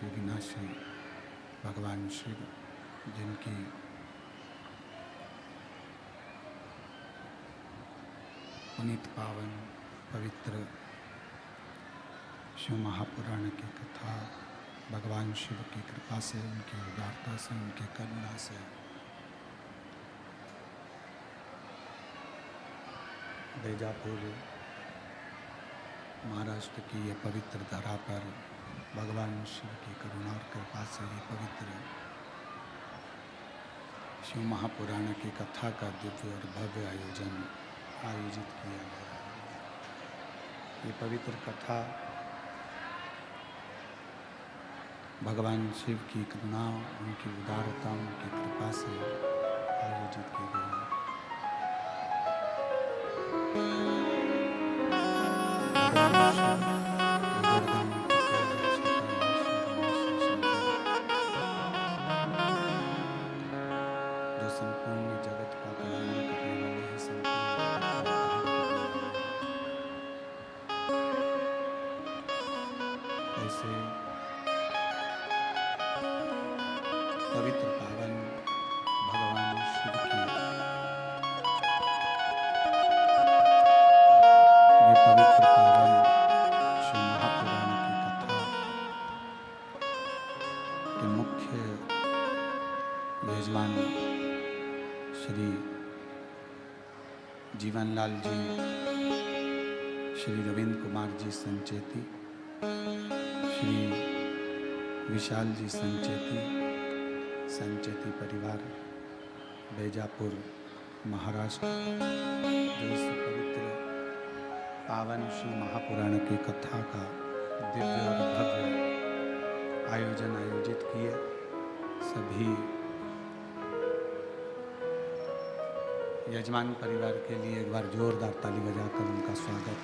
श्री विनाशी भगवान शिव, जिनकी पुनीत पावन पवित्र शिव महापुराण की कथा भगवान शिव की कृपा से, उनकी उदारता से, उनकी करुणा से बैजापुर महाराष्ट्र की ये पवित्र धरा पर भगवान शिव की करुणा और कृपा से ये पवित्र शिव महापुराण की कथा का दिव्य और भव्य आयोजित किया गया है। ये पवित्र कथा भगवान शिव की करुणा, उनकी उदारता, उनकी कृपा से आयोजित की गई है। जो संपूर्ण जगत का कल्याण करने वाले हैं, ऐसे पवित्र पावन भगवान शिव की ये पवित्र पावन शिव महापुराण की कथा के मुख्य मेजबान श्री जीवनलाल जी, श्री रविंद्र कुमार जी संचेती, श्री विशाल जी संचेती परिवार बैजापुर महाराष्ट्र, जो इस पवित्र पावन शिव महापुराण की कथा का दिव्य और भव्य आयोजित किए। सभी यजमान परिवार के लिए एक बार जोरदार ताली बजाकर उनका स्वागत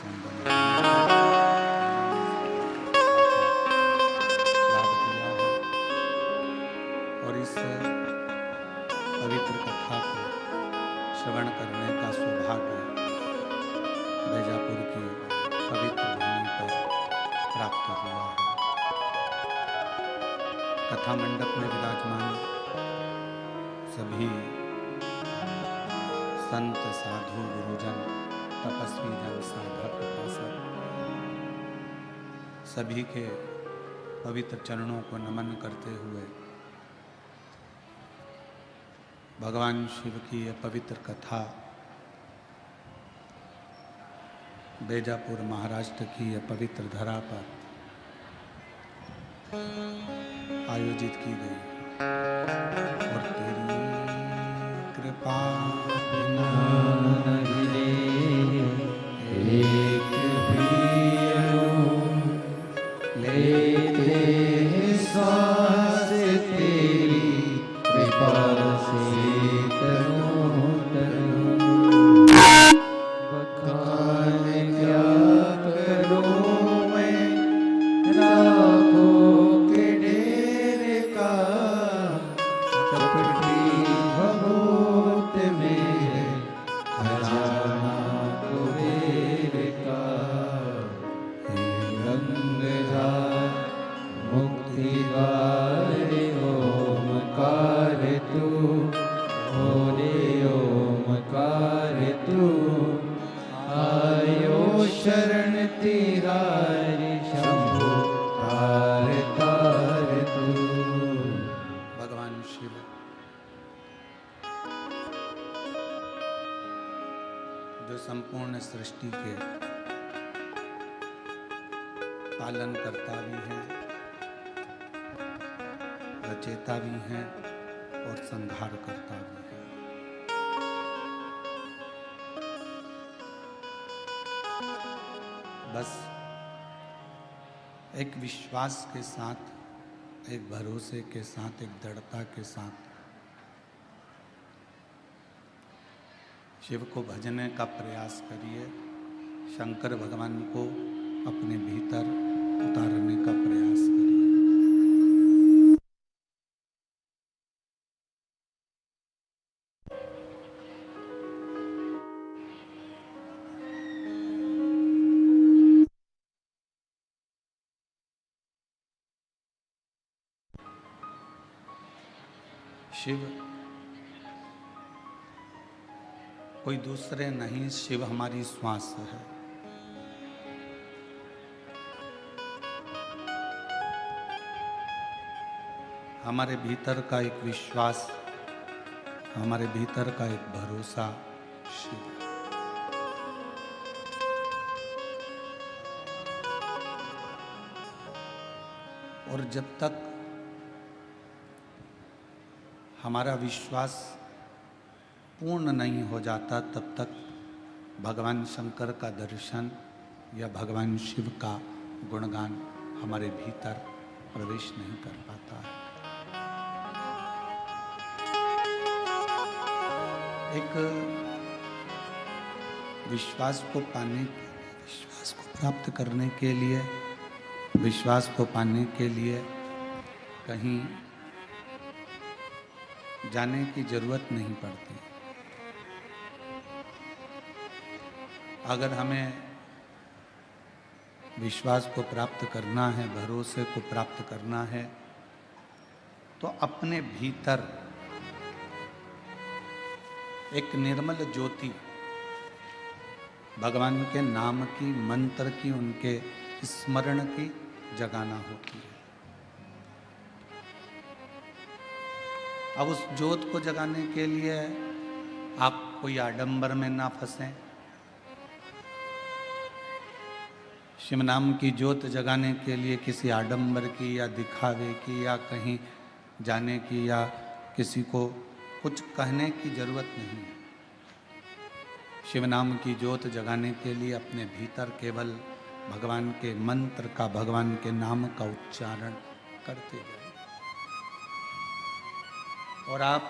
और इस पवित्र कथा को श्रवण करने का सौभाग्य बैजापुर की पवित्र भूमि पर प्राप्त हुआ है। कथा मंडप में विराजमान सभी संत, साधु, गुरुजन, तपस्वी जन, साधक, उपासक सभी के पवित्र चरणों को नमन करते हुए भगवान शिव की यह पवित्र कथा बैजापुर महाराष्ट्र की यह पवित्र धरा पर आयोजित की गई। और तेरी कृपा एक लेते श्वास तेरी कृपा से बखान क्या करूं मैं राखों के डेरे का, चपटी भभूत में खजाना कुबेर का। गंगाधार मुक्ति द्वार ओमकार तू, भोले ओमकार तू, आयो शरण तिहारी शंभु तार तार तू। भगवान शिव जो संपूर्ण सृष्टि के पालन करता भी हैं, रचेता भी हैं और संहार करता भी है। बस एक विश्वास के साथ, एक भरोसे के साथ, एक दृढ़ता के साथ शिव को भजने का प्रयास करिए। शंकर भगवान को अपने भीतर उतारने का प्रयास करिए। शिव कोई दूसरे नहीं, शिव हमारी श्वास है। हमारे भीतर का एक विश्वास, हमारे भीतर का एक भरोसा शिव है। और जब तक हमारा विश्वास पूर्ण नहीं हो जाता, तब तक भगवान शंकर का दर्शन या भगवान शिव का गुणगान हमारे भीतर प्रवेश नहीं कर पाता है। एक विश्वास को पाने, विश्वास को प्राप्त करने के लिए, विश्वास को पाने के लिए कहीं जाने की जरूरत नहीं पड़ती। अगर हमें विश्वास को प्राप्त करना है, भरोसे को प्राप्त करना है, तो अपने भीतर एक निर्मल ज्योति भगवान के नाम की, मंत्र की, उनके स्मरण की जगाना होती है। अब उस ज्योत को जगाने के लिए आप कोई आडंबर में ना फंसें। शिव नाम की ज्योत जगाने के लिए किसी आडंबर की या दिखावे की या कहीं जाने की या किसी को कुछ कहने की जरूरत नहीं है। शिव नाम की ज्योत जगाने के लिए अपने भीतर केवल भगवान के मंत्र का, भगवान के नाम का उच्चारण करते जाइए। और आप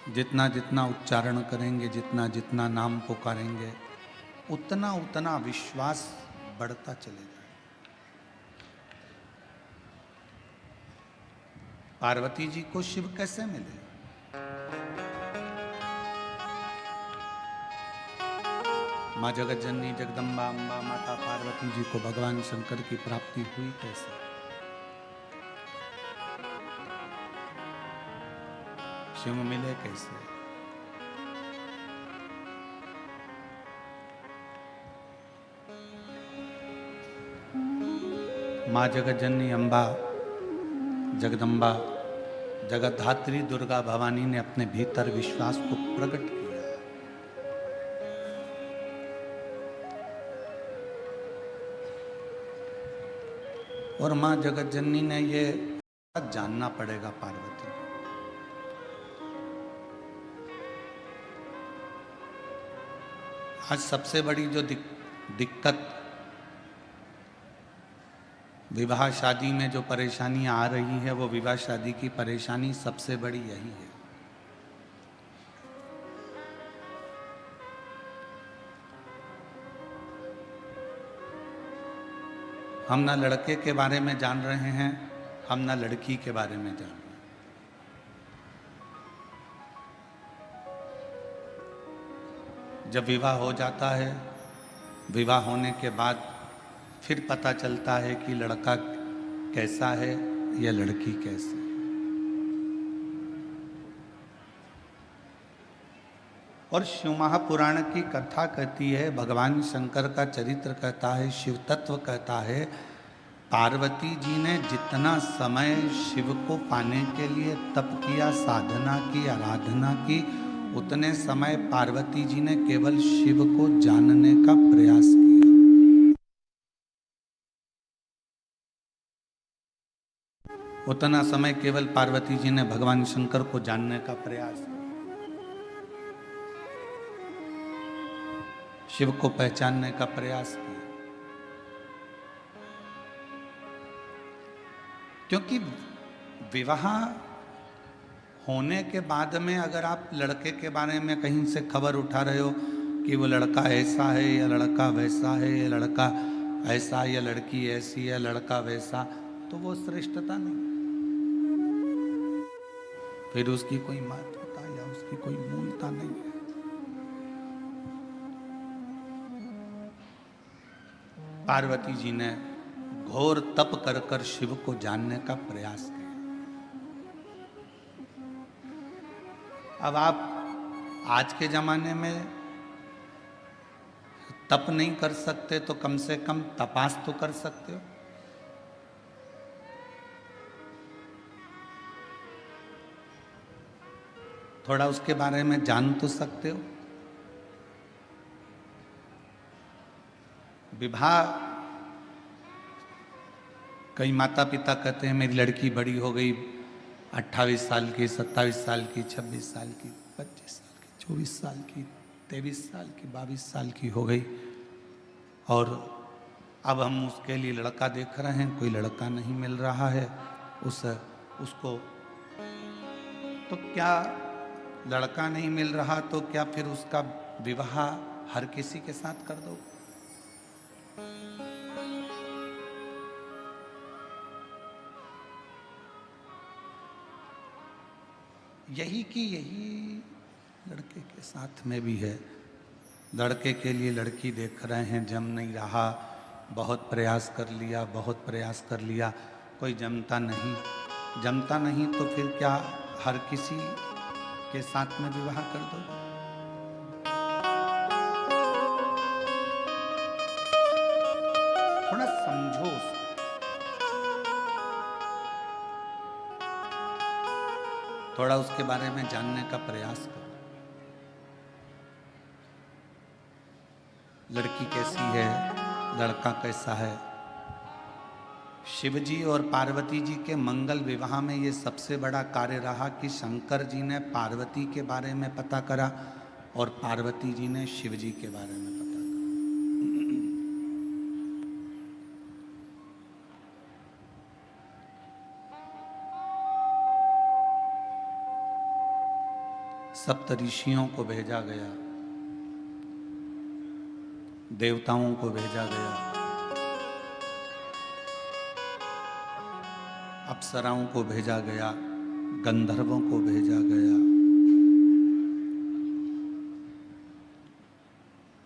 जितना जितना उच्चारण करेंगे, जितना जितना नाम पुकारेंगे, उतना उतना विश्वास बढ़ता चलेगा। पार्वती जी को शिव कैसे मिले? माँ जगत जननी जगदम्बा अम्बा माता पार्वती जी को भगवान शंकर की प्राप्ति हुई कैसे? शिव मिले कैसे? माँ जगत जननी अम्बा जगदम्बा जगतधात्री दुर्गा भवानी ने अपने भीतर विश्वास को प्रकट किया। और माँ जगत जननी ने ये जानना पड़ेगा पार्वती, आज सबसे बड़ी जो दिक्कत विवाह शादी में जो परेशानियां आ रही है, वो विवाह शादी की परेशानी सबसे बड़ी यही है। हम ना लड़के के बारे में जान रहे हैं, हम ना लड़की के बारे में जान रहे हैं। जब विवाह हो जाता है, विवाह होने के बाद फिर पता चलता है कि लड़का कैसा है या लड़की कैसी। और शिव महापुराण की कथा कहती है, भगवान शंकर का चरित्र कहता है, शिव तत्व कहता है, पार्वती जी ने जितना समय शिव को पाने के लिए तप किया, साधना की, आराधना की, उतने समय पार्वती जी ने केवल शिव को जानने का प्रयास किया। उतना समय केवल पार्वती जी ने भगवान शंकर को जानने का प्रयास किया, शिव को पहचानने का प्रयास किया। क्योंकि विवाह होने के बाद में अगर आप लड़के के बारे में कहीं से खबर उठा रहे हो कि वो लड़का ऐसा है या लड़का वैसा है या लड़का ऐसा या लड़की ऐसी या लड़का वैसा, तो वो श्रेष्ठता नहीं, फिर उसकी कोई महत्वता या उसकी कोई मूलता नहीं है। पार्वती जी ने घोर तप कर कर शिव को जानने का प्रयास किया। अब आप आज के ज़माने में तप नहीं कर सकते तो कम से कम तपास तो कर सकते हो। थोड़ा उसके बारे में जान तो सकते हो। विवाह, कई माता पिता कहते हैं मेरी लड़की बड़ी हो गई, 28 साल की, 27 साल की, 26 साल की, 25 साल की, 24 साल की, 23 साल की, 22 साल की हो गई और अब हम उसके लिए लड़का देख रहे हैं, कोई लड़का नहीं मिल रहा है उसको। तो क्या लड़का नहीं मिल रहा तो क्या फिर उसका विवाह हर किसी के साथ कर दो? यही लड़के के साथ में भी है। लड़के के लिए लड़की देख रहे हैं, जम नहीं रहा, बहुत प्रयास कर लिया, कोई जमता नहीं तो फिर क्या हर किसी के साथ में विवाह कर दो? थोड़ा समझो, थोड़ा उसके बारे में जानने का प्रयास करो। लड़की कैसी है, लड़का कैसा है। शिव जी और पार्वती जी के मंगल विवाह में ये सबसे बड़ा कार्य रहा कि शंकर जी ने पार्वती के बारे में पता करा और पार्वती जी ने शिव जी के बारे में पता करा। सप्त ऋषियों को भेजा गया, देवताओं को भेजा गया, अप्सराओं को भेजा गया, गंधर्वों को भेजा गया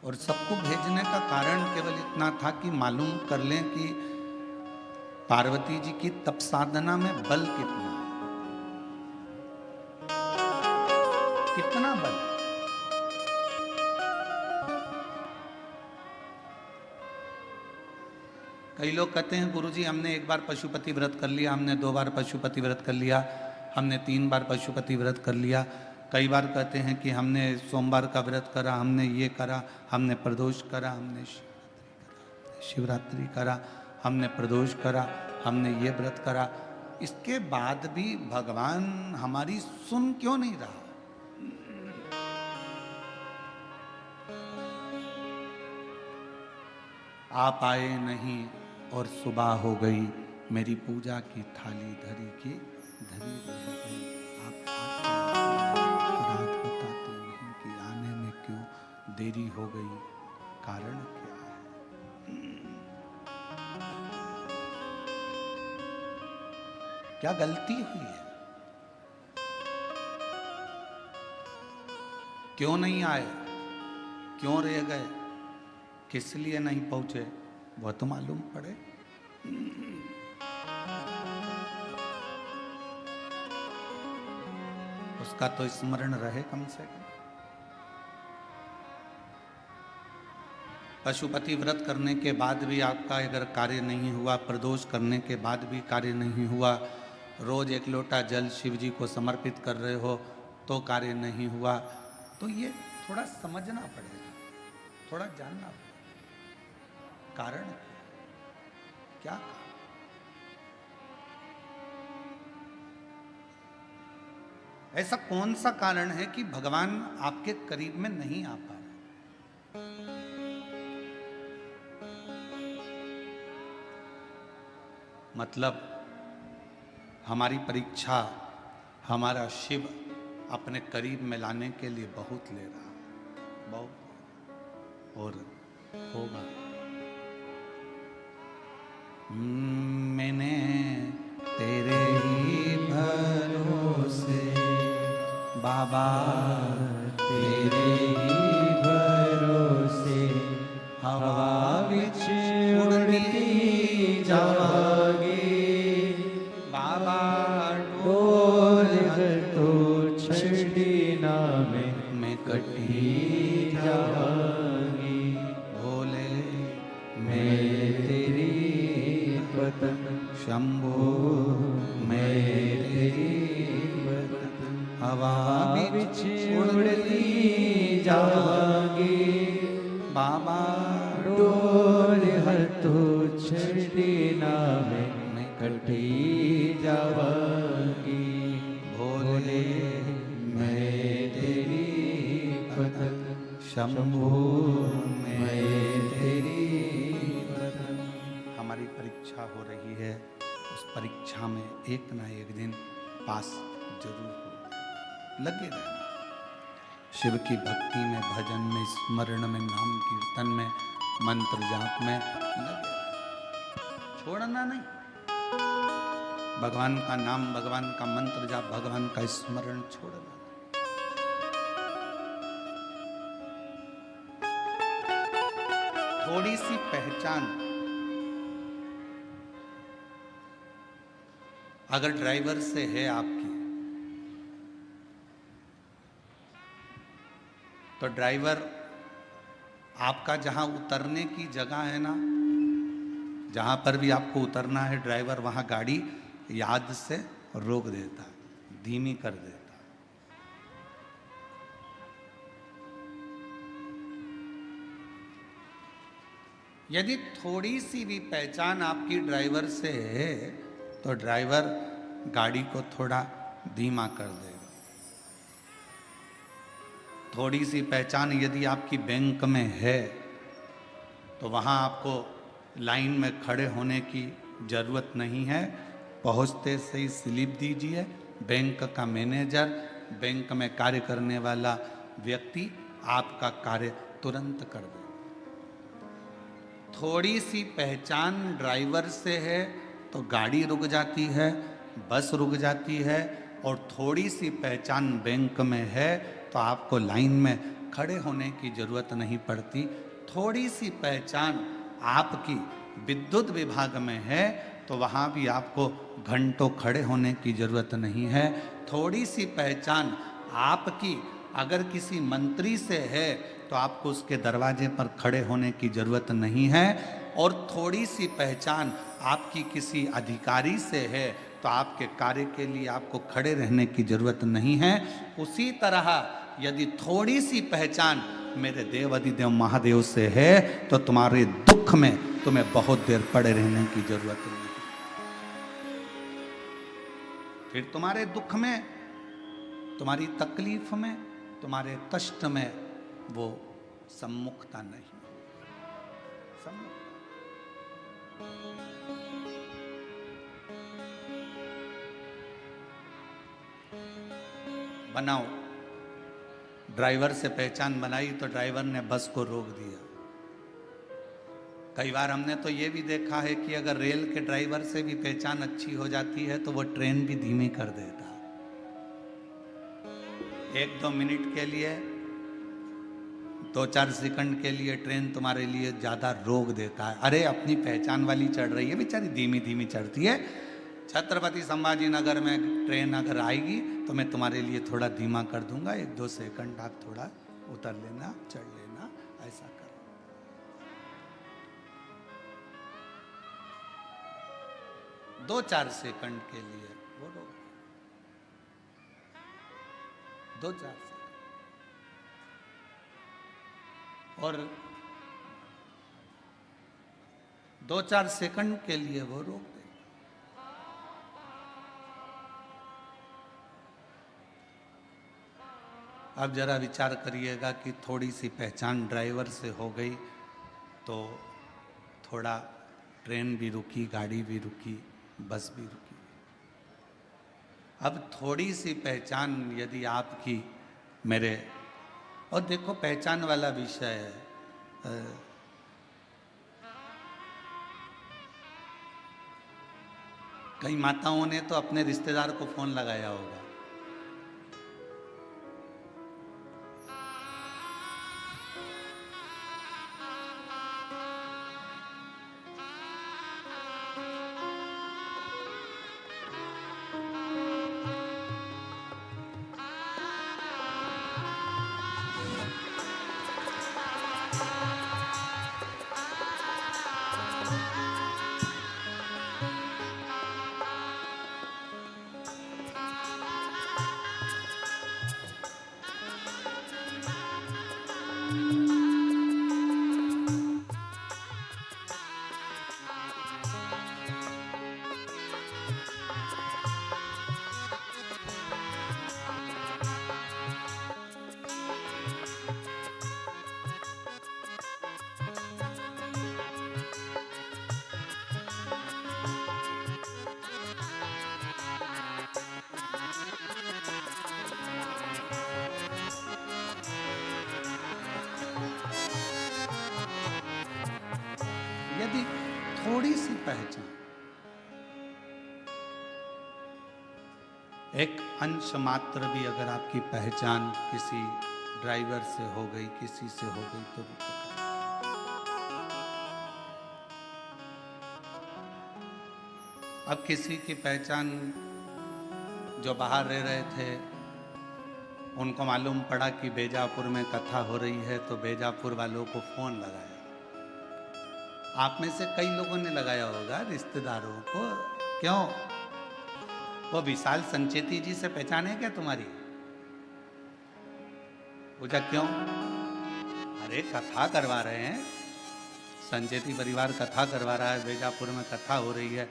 और सबको भेजने का कारण केवल इतना था कि मालूम कर लें कि पार्वती जी की तप साधना में बल कितना है, कितना बल। कई लोग कहते हैं गुरुजी हमने एक बार पशुपति व्रत कर लिया, हमने 2 बार पशुपति व्रत कर लिया, हमने 3 बार पशुपति व्रत कर लिया। कई बार कहते हैं कि हमने सोमवार का व्रत करा, हमने ये करा, हमने प्रदोष करा, हमने शिवरात्रि करा, हमने प्रदोष करा, हमने ये व्रत करा। इसके बाद भी भगवान हमारी सुन क्यों नहीं रहा? आप आए नहीं और सुबह हो गई, मेरी पूजा की थाली धरी की धरी रह गई। आप रात बताते नहीं कि आने में क्यों देरी हो गई, कारण क्या है? क्या गलती हुई है? क्यों नहीं आए, क्यों रह गए, किस लिए नहीं पहुंचे, वो तो मालूम पड़े। उसका तो स्मरण रहे कम से कम। पशुपति व्रत करने के बाद भी आपका अगर कार्य नहीं हुआ, प्रदोष करने के बाद भी कार्य नहीं हुआ, रोज 1 लोटा जल शिव जी को समर्पित कर रहे हो तो कार्य नहीं हुआ, तो ये थोड़ा समझना पड़ेगा, थोड़ा जानना पड़ेगा कारण क्या कारण? ऐसा कौन सा कारण है कि भगवान आपके करीब में नहीं आ पा रहे? मतलब हमारी परीक्षा हमारा शिव अपने करीब में लाने के लिए बहुत ले रहा है, बहुत, और होगा। मैंने तेरे ही भरोसे बाबा, तेरे ही भरोसे हवा विच उड़ती जावांगी। बाबा डोर तो छड़ी ना शंभो मैं तेरी हवा बिच उड़ती जावांगी बाबा डोल हर तो छड़ी नामे मैं कटी जावांगी भोले मैं तेरी पतंग शंभो मैं तेरी पतंग। हमारी परीक्षा हो रही है, उस परीक्षा में एक ना एक दिन पास जरूर हो, लगे रहना। शिव की भक्ति में, भजन में, स्मरण में, नाम कीर्तन में, मंत्र जाप में लगे रहना, छोड़ना नहीं। भगवान का नाम, भगवान का मंत्र जाप, भगवान का स्मरण छोड़ना नहीं। थोड़ी सी पहचान अगर ड्राइवर से है आपकी, तो ड्राइवर आपका जहां उतरने की जगह है ना, जहां पर भी आपको उतरना है, ड्राइवर वहां गाड़ी याद से रोक देता है, धीमी कर देता है। यदि थोड़ी सी भी पहचान आपकी ड्राइवर से है तो ड्राइवर गाड़ी को थोड़ा धीमा कर देगा। थोड़ी सी पहचान यदि आपकी बैंक में है तो वहाँ आपको लाइन में खड़े होने की ज़रूरत नहीं है, पहुँचते से ही स्लिप दीजिए, बैंक का मैनेजर, बैंक में कार्य करने वाला व्यक्ति आपका कार्य तुरंत कर दे। थोड़ी सी पहचान ड्राइवर से है तो गाड़ी रुक जाती है, बस रुक जाती है, और थोड़ी सी पहचान बैंक में है तो आपको लाइन में खड़े होने की ज़रूरत नहीं पड़ती। थोड़ी सी पहचान आपकी विद्युत विभाग में है तो वहाँ भी आपको घंटों खड़े होने की ज़रूरत नहीं है। थोड़ी सी पहचान आपकी अगर किसी मंत्री से है तो आपको उसके दरवाजे पर खड़े होने की ज़रूरत नहीं है, और थोड़ी सी पहचान आपकी किसी अधिकारी से है तो आपके कार्य के लिए आपको खड़े रहने की ज़रूरत नहीं है। उसी तरह यदि थोड़ी सी पहचान मेरे देव अधिदेव महादेव से है तो तुम्हारे दुख में तुम्हें बहुत देर पड़े रहने की ज़रूरत नहीं। फिर तुम्हारे दुख में, तुम्हारी तकलीफ में, तुम्हारे कष्ट में वो सम्मुखता नहीं, सम्मुखता। बनाओ, ड्राइवर से पहचान बनाई तो ड्राइवर ने बस को रोक दिया। कई बार हमने तो ये भी देखा है कि अगर रेल के ड्राइवर से भी पहचान अच्छी हो जाती है तो वो ट्रेन भी धीमी कर देता। 1-2 मिनट के लिए, 2-4 सेकंड के लिए ट्रेन तुम्हारे लिए ज़्यादा रोक देता है। अरे अपनी पहचान वाली चढ़ रही है, बेचारी धीमी धीमी चढ़ती है। छत्रपति संभाजी नगर में ट्रेन अगर आएगी तो मैं तुम्हारे लिए थोड़ा धीमा कर दूंगा, 1-2 सेकंड आप थोड़ा उतर लेना, चढ़ लेना, ऐसा कर। 2-4 सेकंड के लिए वो रोक, 2-4 सेकंड, और 2-4 सेकंड के लिए वो रोक दे। अब जरा विचार करिएगा कि थोड़ी सी पहचान ड्राइवर से हो गई तो थोड़ा ट्रेन भी रुकी, गाड़ी भी रुकी, बस भी रुकी। अब थोड़ी सी पहचान यदि आपकी मेरे, और देखो पहचान वाला विषय है, कई माताओं ने तो अपने रिश्तेदार को फोन लगाया होगा, थोड़ी सी पहचान, एक अंश मात्र भी अगर आपकी पहचान किसी ड्राइवर से हो गई, किसी से हो गई तो भी अब किसी की पहचान जो बाहर रह रहे थे, उनको मालूम पड़ा कि बेजापुर में कथा हो रही है, तो बेजापुर वालों को फोन लगाया। आप में से कई लोगों ने लगाया होगा रिश्तेदारों को, क्यों? वो विशाल संचेती जी से पहचान है क्या तुम्हारी? पूछा क्यों? अरे कथा करवा रहे हैं, संचेती परिवार कथा करवा रहा है, बेजापुर में कथा हो रही है।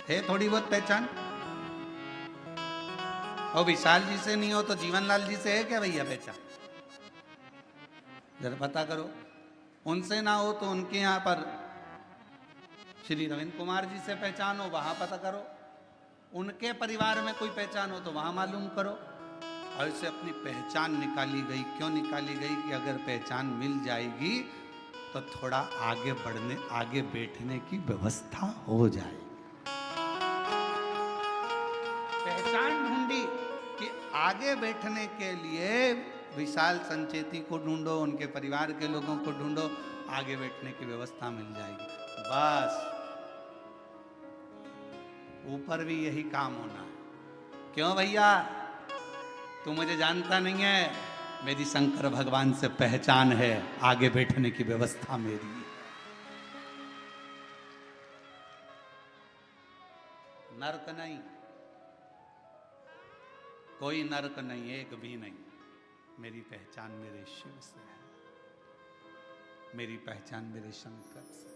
है थोड़ी बहुत पहचान। और विशाल जी से नहीं हो तो जीवनलाल जी से है क्या भैया पहचान? जरा पता करो। उनसे ना हो तो उनके यहाँ पर श्री रविंद्र कुमार जी से पहचान हो, वहां पता करो। उनके परिवार में कोई पहचान हो तो वहां मालूम करो। और इससे अपनी पहचान निकाली गई। क्यों निकाली गई? कि अगर पहचान मिल जाएगी तो थोड़ा आगे बढ़ने, आगे बैठने की व्यवस्था हो जाए। पहचान ढूंढी कि आगे बैठने के लिए विशाल संचेती को ढूंढो, उनके परिवार के लोगों को ढूंढो, आगे बैठने की व्यवस्था मिल जाएगी। बस ऊपर भी यही काम होना है। क्यों भैया? तू मुझे जानता नहीं है, मेरी शंकर भगवान से पहचान है, आगे बैठने की व्यवस्था मेरी। नर्क नहीं, कोई नर्क नहीं, एक भी नहीं। मेरी पहचान मेरे शिव से है, मेरी पहचान मेरे शंकर से है,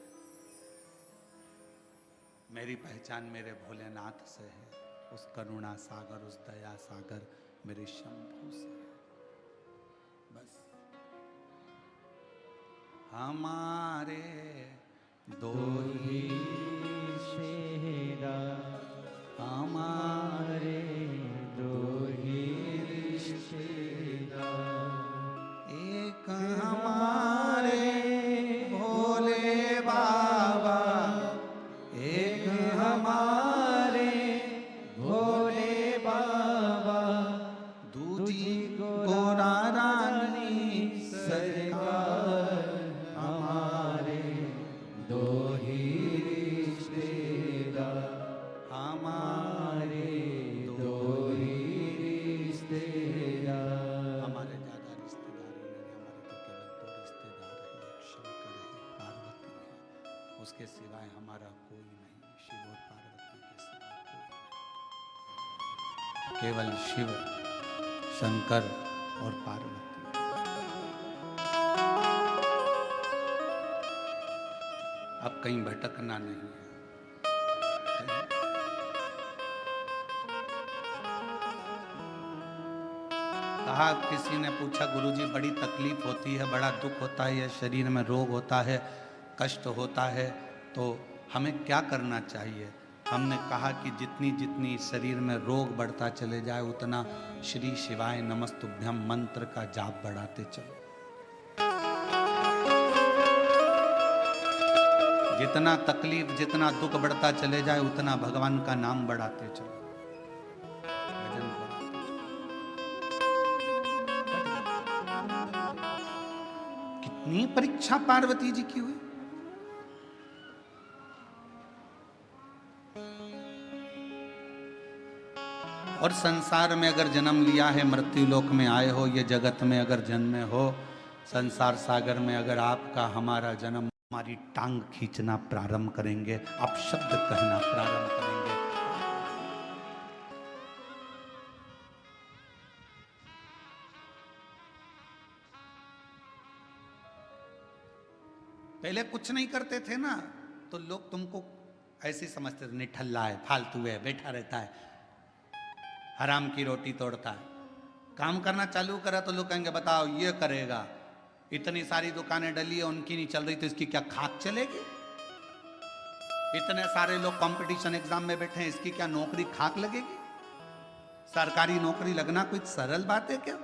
मेरी पहचान मेरे भोलेनाथ से है, उस करुणा सागर, उस दया सागर मेरे शंभू से है। बस हमारे दो ही शेरा, हमारे दो ही रिश्तेदार, एक हमारे भोले बाबा, एक हमारे भोले बाबा, दूजी गोरा रानी सरकार, हमारे दो ही रिश्तेदार, हमारे दो ही रिश्तेदार। हमारे ज्यादा रिश्तेदार ही नहीं, हमारे तो केवल दो रिश्तेदार हैं, एक शंकर है, पार्वती है, उसके सिवाय हमारा कोई नहीं। शिव और पार्वती के सिवा कोई नहीं, केवल शिव, शंकर और पार्वती। अब कहीं भटकना नहीं है। कहा, किसी ने पूछा गुरुजी बड़ी तकलीफ होती है, बड़ा दुख होता है, या शरीर में रोग होता है, कष्ट होता है, तो हमें क्या करना चाहिए? हमने कहा कि जितनी जितनी शरीर में रोग बढ़ता चले जाए, उतना श्री शिवाय नमस्तुभ्यम मंत्र का जाप बढ़ाते चलो। जितना तकलीफ, जितना दुख बढ़ता चले जाए, उतना भगवान का नाम बढ़ाते चलो, भजन बढ़ाते चलो। कितनी परीक्षा पार्वती जी की हुई। और संसार में अगर जन्म लिया है, मृत्यु लोक में आए हो, ये जगत में अगर जन्मे हो, संसार सागर में अगर आपका हमारा जन्म, हमारी टांग खींचना प्रारंभ करेंगे, आप शब्द कहना प्रारंभ करेंगे। पहले कुछ नहीं करते थे ना, तो लोग तुमको ऐसे समझते थे, निठल्ला है, फालतू है, बैठा रहता है, हराम की रोटी तोड़ता है। काम करना चालू करा तो लोग कहेंगे बताओ ये करेगा, इतनी सारी दुकानें डली है, उनकी नहीं चल रही तो इसकी क्या खाक चलेगी? इतने सारे लोग कंपटीशन एग्जाम में बैठे हैं, इसकी क्या नौकरी खाक लगेगी? सरकारी नौकरी लगना कोई सरल बात है क्या?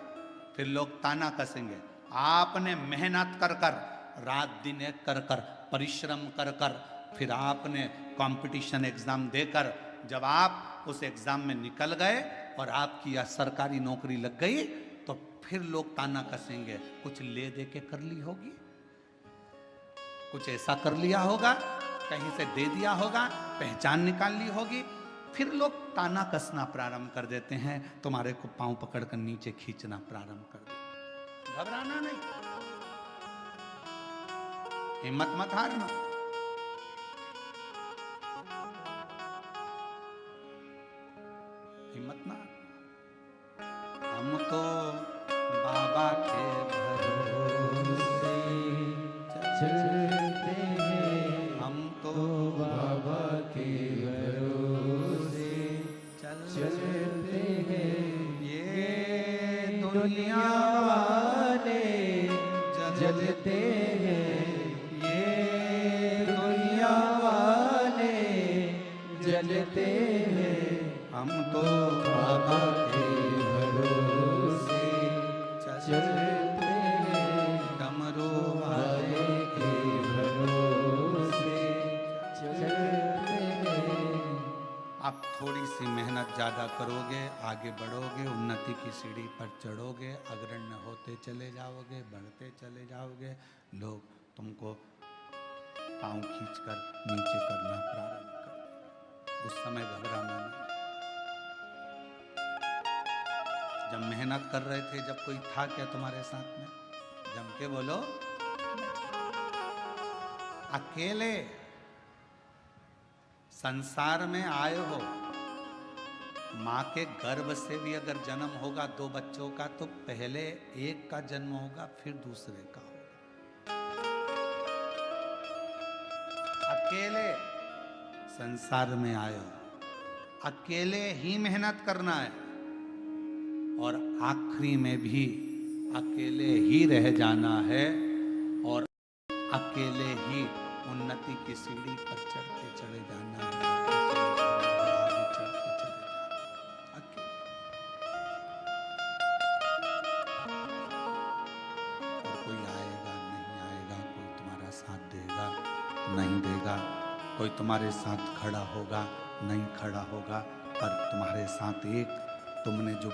फिर लोग ताना कसेंगे, आपने मेहनत कर कर, रात दिन एक कर कर, परिश्रम कर कर, फिर आपने कंपटीशन एग्जाम देकर जब आप उस एग्जाम में निकल गए और आपकी या सरकारी नौकरी लग गई, तो फिर लोग ताना कसेंगे, कुछ ले दे के कर ली होगी, कुछ ऐसा कर लिया होगा, कहीं से दे दिया होगा, पहचान निकाल ली होगी, फिर लोग ताना कसना प्रारंभ कर देते हैं, तुम्हारे को पांव पकड़कर नीचे खींचना प्रारंभ कर देते। घबराना नहीं, हिम्मत मत हारना। हिम्मत ना, हम तो बाबा के भरोसे चलते हैं, हम तो बाबा के भरोसे चलते हैं। ये दुनिया वाले जलते हैं, ये दुनिया वाले जलते हैं। हम तो बाबा के भरोसे चलते हैं, डमरू वाले के भरोसे चलते हैं। आप थोड़ी सी मेहनत ज़्यादा करोगे, आगे बढ़ोगे, उन्नति की सीढ़ी पर चढ़ोगे, अग्रण्य होते चले जाओगे, बढ़ते चले जाओगे, लोग तुमको पांव खींचकर नीचे करना प्रारंभ कर देंगे। उस समय घबराना नहीं। जब मेहनत कर रहे थे, जब कोई था क्या तुम्हारे साथ में? जम के बोलो। अकेले संसार में आए हो, माँ के गर्भ से भी अगर जन्म होगा 2 बच्चों का, तो पहले एक का जन्म होगा, फिर दूसरे का होगा। अकेले संसार में आए हो, अकेले ही मेहनत करना है, और आखिरी में भी अकेले ही रह जाना है, और अकेले ही उन्नति की सीढ़ी पर चढ़ते चले जाना है। आगे चढ़ते चले जाना है, अकेले। और कोई आएगा नहीं आएगा, कोई तुम्हारा साथ देगा नहीं देगा, कोई तुम्हारे साथ खड़ा होगा नहीं खड़ा होगा, पर तुम्हारे साथ एक तुमने जो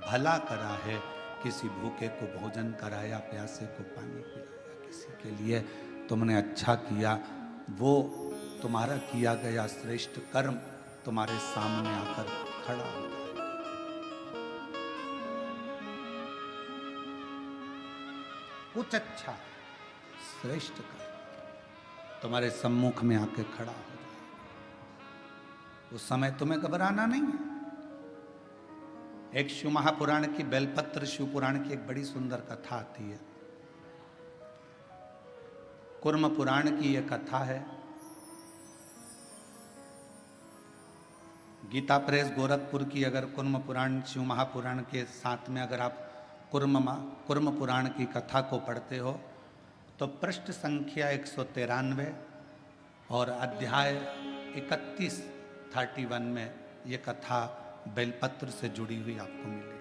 भला करा है, किसी भूखे को भोजन कराया, प्यासे को पानी पिलाया, किसी के लिए तुमने अच्छा किया, वो तुम्हारा किया गया श्रेष्ठ कर्म तुम्हारे सामने आकर खड़ा हो जाएगा। कुछ अच्छा श्रेष्ठ कर्म तुम्हारे सम्मुख में आके खड़ा हो जाएगा। उस समय तुम्हें घबराना नहीं है। एक शिव महापुराण की, बेलपत्र शिव पुराण की एक बड़ी सुंदर कथा आती है। कुर्म पुराण की यह कथा है। गीता प्रेस गोरखपुर की अगर कुर्म पुराण शिव महापुराण के साथ में अगर आप कुर्म पुराण की कथा को पढ़ते हो, तो पृष्ठ संख्या 193 और अध्याय 31 में ये कथा बेलपत्र से जुड़ी हुई आपको मिलेगी।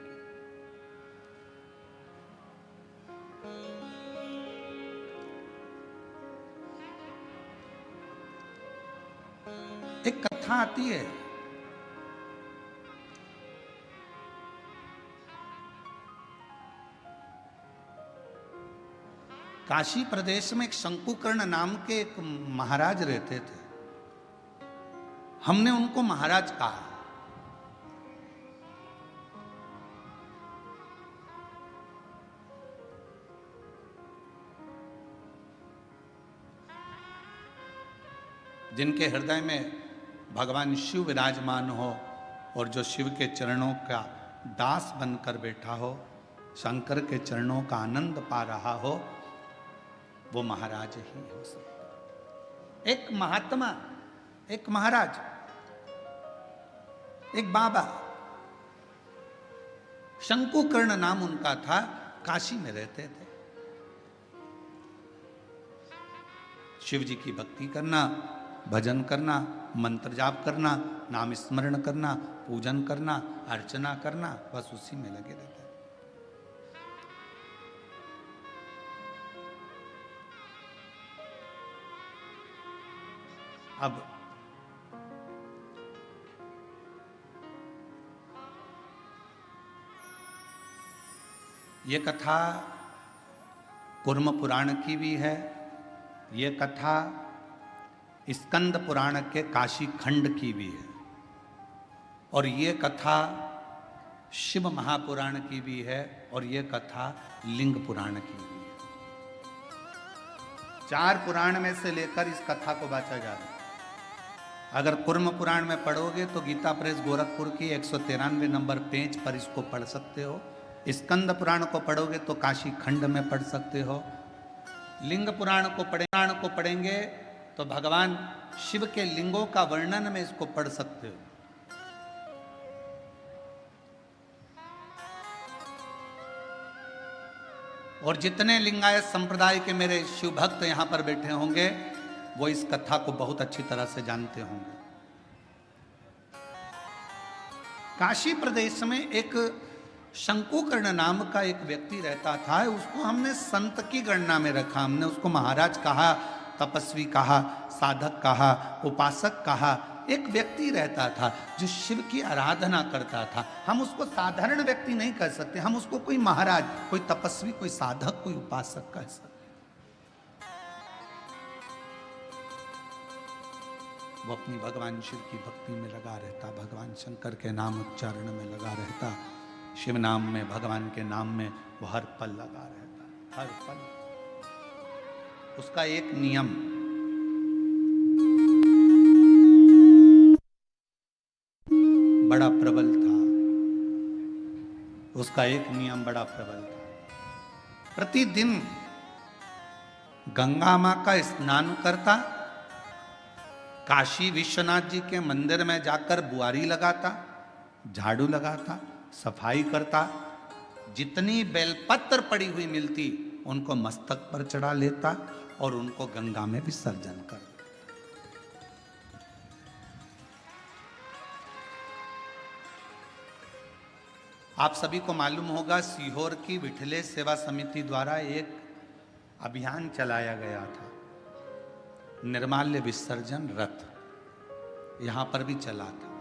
एक कथा आती है, काशी प्रदेश में एक शंकुकर्ण नाम के एक महाराज रहते थे। हमने उनको महाराज कहा। जिनके हृदय में भगवान शिव विराजमान हो और जो शिव के चरणों का दास बनकर बैठा हो, शंकर के चरणों का आनंद पा रहा हो, वो महाराज ही हो सकता। एक महात्मा, एक महाराज, एक बाबा, शंकुकर्ण नाम उनका था, काशी में रहते थे। शिव जी की भक्ति करना, भजन करना, मंत्र जाप करना, नाम स्मरण करना, पूजन करना, अर्चना करना, बस उसी में लगे रहते हैं। अब ये कथा कूर्म पुराण की भी है, ये कथा स्कंद पुराण के काशी खंड की भी है, और ये कथा शिव महापुराण की भी है, और ये कथा लिंग पुराण की भी है। 4 पुराण में से लेकर इस कथा को बांटा जा रहा है। अगर कूर्म पुराण में पढ़ोगे तो गीता प्रेस गोरखपुर की 193 नंबर पेज पर इसको पढ़ सकते हो। स्कंद पुराण को पढ़ोगे तो काशी खंड में पढ़ सकते हो। लिंग पुराण को पढ़ेंगे तो भगवान शिव के लिंगों का वर्णन में इसको पढ़ सकते हो। और जितने लिंगायत संप्रदाय के मेरे शिव भक्त यहां पर बैठे होंगे वो इस कथा को बहुत अच्छी तरह से जानते होंगे। काशी प्रदेश में एक शंकुकर्ण नाम का एक व्यक्ति रहता था। उसको हमने संत की गणना में रखा, हमने उसको महाराज कहा, तपस्वी कहा, साधक कहा, उपासक कहा। एक व्यक्ति रहता था जो शिव की आराधना करता था। हम उसको साधारण व्यक्ति नहीं कह सकते, हम उसको कोई महाराज, कोई तपस्वी, कोई साधक, कोई उपासक कह सकते। वो अपनी भगवान शिव की भक्ति में लगा रहता, भगवान शंकर के नाम उच्चारण में लगा रहता, शिव नाम में, भगवान के नाम में वो हर पल लगा रहता, हर पल। उसका एक नियम, बड़ा प्रबल था। उसका एक नियम बड़ा प्रबल था। प्रतिदिन गंगा मां का स्नान करता, काशी विश्वनाथ जी के मंदिर में जाकर बुआरी लगाता, झाड़ू लगाता, सफाई करता, जितनी बेलपत्र पड़ी हुई मिलती उनको मस्तक पर चढ़ा लेता और उनको गंगा में विसर्जन कर देता। आप सभी को मालूम होगा सीहोर की विठले सेवा समिति द्वारा एक अभियान चलाया गया था, निर्माल्य विसर्जन रथ, यहां पर भी चला था,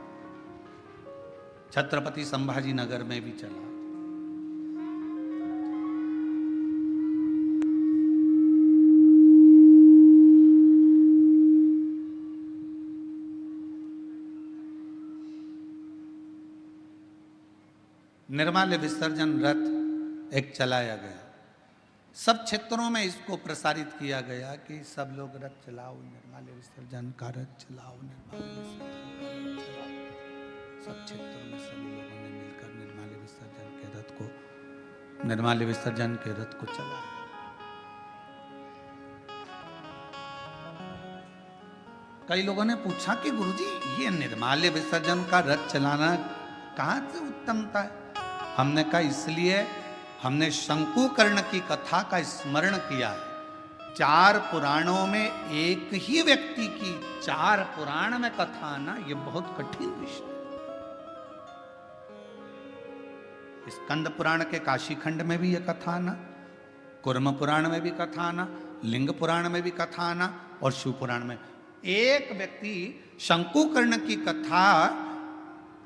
छत्रपति संभाजी नगर में भी चला। निर्माल्य विसर्जन रथ एक चलाया गया। सब क्षेत्रों में इसको प्रसारित किया गया कि सब लोग रथ चलाओ, निर्माल्य विसर्जन का रथ चलाओ, निर्माल्य विसर्जन का रथ चलाओ। सब क्षेत्रों में सभी लोगों ने मिलकर निर्माल्य विसर्जन के रथ को चलाया। कई लोगों ने पूछा कि गुरुजी ये निर्माल्य विसर्जन का रथ चलाना कहां से उत्तमता है? हमने कहा इसलिए हमने शंकुकर्ण की कथा का स्मरण किया है। 4 पुराणों में एक ही व्यक्ति की 4 पुराण में कथा आना ये बहुत कठिन विषय है। स्कंद पुराण के काशी खंड में भी ये कथा आना, कूर्म पुराण में भी कथा आना, लिंग पुराण में भी कथा आना और शिव पुराण में। एक व्यक्ति शंकुकर्ण की कथा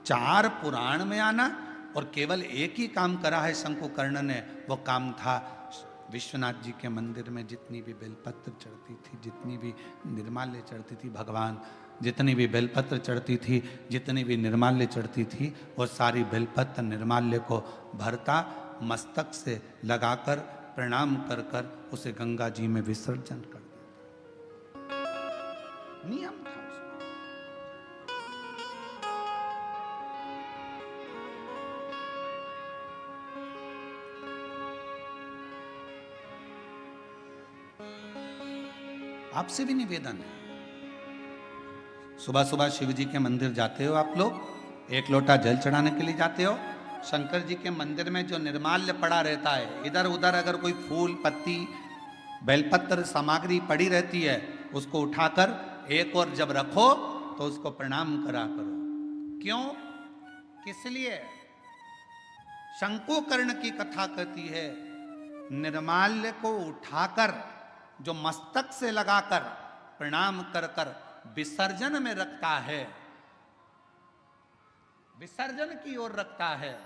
4 पुराण में आना और केवल एक ही काम करा है शंकुकर्ण ने। वो काम था विश्वनाथ जी के मंदिर में जितनी भी बेलपत्र चढ़ती थी, जितनी भी निर्माल्य चढ़ती थी, भगवान जितनी भी बेलपत्र चढ़ती थी, जितनी भी निर्माल्य चढ़ती थी, वो सारी बेलपत्र निर्माल्य को भरता, मस्तक से लगाकर प्रणाम कर कर उसे गंगा जी में विसर्जन कर देता। नियम था। आपसे भी निवेदन है, सुबह सुबह शिव जी के मंदिर जाते हो आप लोग, 1 लोटा जल चढ़ाने के लिए जाते हो। शंकर जी के मंदिर में जो निर्माल्य पड़ा रहता है, इधर उधर अगर कोई फूल पत्ती बेलपत्र सामग्री पड़ी रहती है, उसको उठाकर एक और जब रखो तो उसको प्रणाम करा करो। क्यों? किस लिए? शंकुकर्ण की कथा कहती है निर्माल्य को उठाकर जो मस्तक से लगाकर प्रणाम कर कर विसर्जन में रखता है, विसर्जन की ओर रखता है,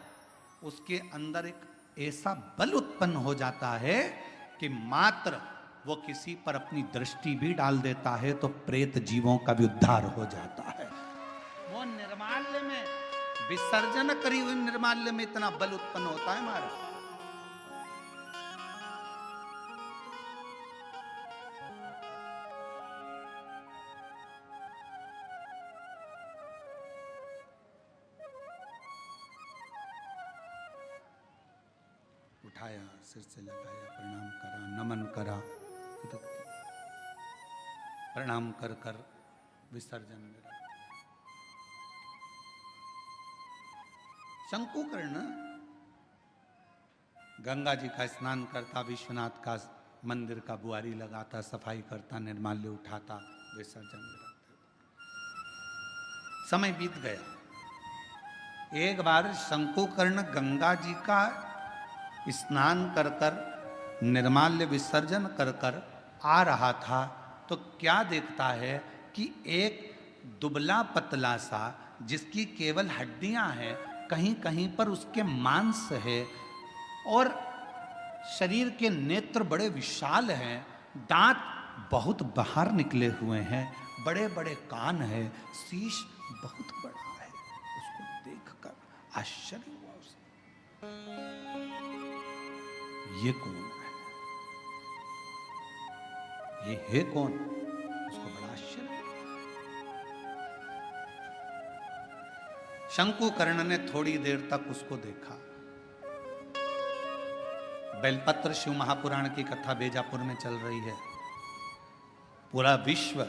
उसके अंदर एक ऐसा बल उत्पन्न हो जाता है कि मात्र वो किसी पर अपनी दृष्टि भी डाल देता है तो प्रेत जीवों का भी उद्धार हो जाता है। वो निर्माल्य में, विसर्जन करी हुई निर्माल्य में इतना बल उत्पन्न होता है महाराज। उठाया, सिर से लगाया, प्रणाम करा, नमन करा, प्रणाम कर कर विसर्जन में रखा। शंकुकर्ण गंगा जी का स्नान करता, विश्वनाथ का मंदिर का बुआरी लगाता, सफाई करता, निर्माल्य उठाता, विसर्जन में रखता। समय बीत गया। एक बार शंकुकर्ण गंगा जी का स्नान कर कर, निर्माल्य विसर्जन कर कर आ रहा था तो क्या देखता है कि एक दुबला पतला सा, जिसकी केवल हड्डियां हैं, कहीं कहीं पर उसके मांस है और शरीर के नेत्र बड़े विशाल हैं, दांत बहुत बाहर निकले हुए हैं, बड़े बड़े कान है, शीश बहुत बड़ा है। उसको देखकर आश्चर्य हुआ उसे, ये कौन है, ये है कौन? उसको बड़ा आश्चर्य। शंकुकर्ण ने थोड़ी देर तक उसको देखा। बेलपत्र शिव महापुराण की कथा बेजापुर में चल रही है। पूरा विश्व,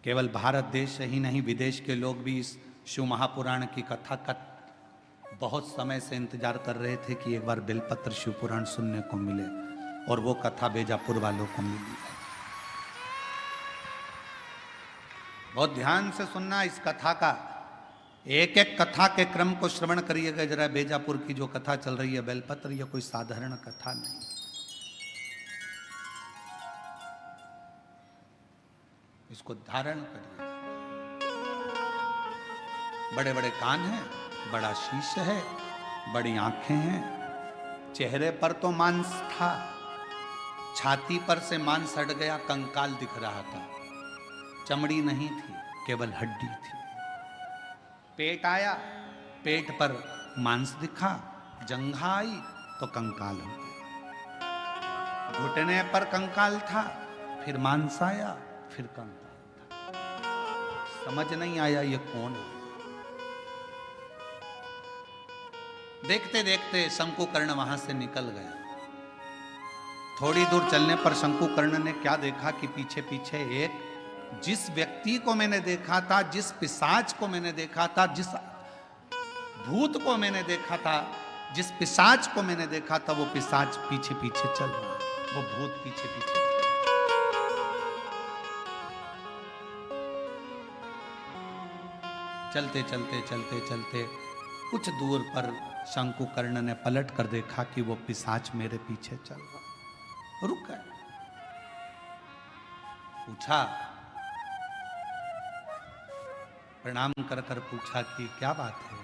केवल भारत देश ही नहीं, विदेश के लोग भी इस शिव महापुराण की कथा का बहुत समय से इंतजार कर रहे थे कि एक बार बेलपत्र शिव पुराण सुनने को मिले, और वो कथा बेजापुर वालों को मिली है। बहुत ध्यान से सुनना इस कथा का, एक एक कथा के क्रम को श्रवण करिएगा जरा। बेजापुर की जो कथा चल रही है बेलपत्र, ये कोई साधारण कथा नहीं। इसको धारण करिए। बड़े बड़े कान हैं, बड़ा शीश है, बड़ी आंखें हैं, चेहरे पर तो मांस था, छाती पर से मांस हट गया, कंकाल दिख रहा था, चमड़ी नहीं थी, केवल हड्डी थी। पेट आया, पेट पर मांस दिखा, जंघा आई तो कंकाल हो गया, घुटने पर कंकाल था, फिर मांस आया, फिर कंकाल था। समझ नहीं आया ये कौन है। देखते देखते शंकुकर्ण वहां से निकल गया। थोड़ी दूर चलने पर शंकुकर्ण ने क्या देखा कि पीछे पीछे एक, जिस व्यक्ति को मैंने देखा था, जिस पिशाच को मैंने देखा था, जिस भूत को मैंने देखा था, जिस पिशाच को मैंने देखा था, वो पिशाच पीछे पीछे चल रहा है, वो भूत पीछे पीछे। चलते चलते चलते चलते कुछ दूर पर शंकुकर्ण ने पलट कर देखा कि वो पिशाच मेरे पीछे चल रहा। रुक गए, पूछा, प्रणाम कर कर पूछा कि क्या बात है,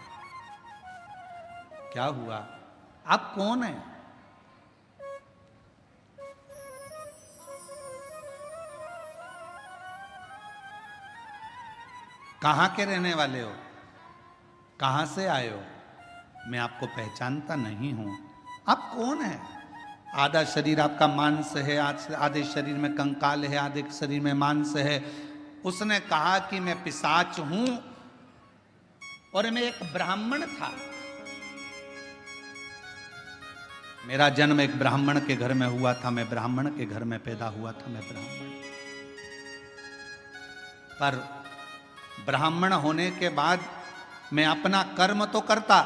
क्या हुआ, आप कौन हैं? कहां के रहने वाले हो, कहां से आए हो? मैं आपको पहचानता नहीं हूं। आप कौन हैं? आधा शरीर आपका मांस है, आधे शरीर में कंकाल है, आधे शरीर में मांस है। उसने कहा कि मैं पिशाच हूं और मैं एक ब्राह्मण था। मेरा जन्म एक ब्राह्मण के घर में हुआ था, मैं ब्राह्मण के घर में पैदा हुआ था, मैं ब्राह्मण। पर ब्राह्मण होने के बाद मैं अपना कर्म तो करता,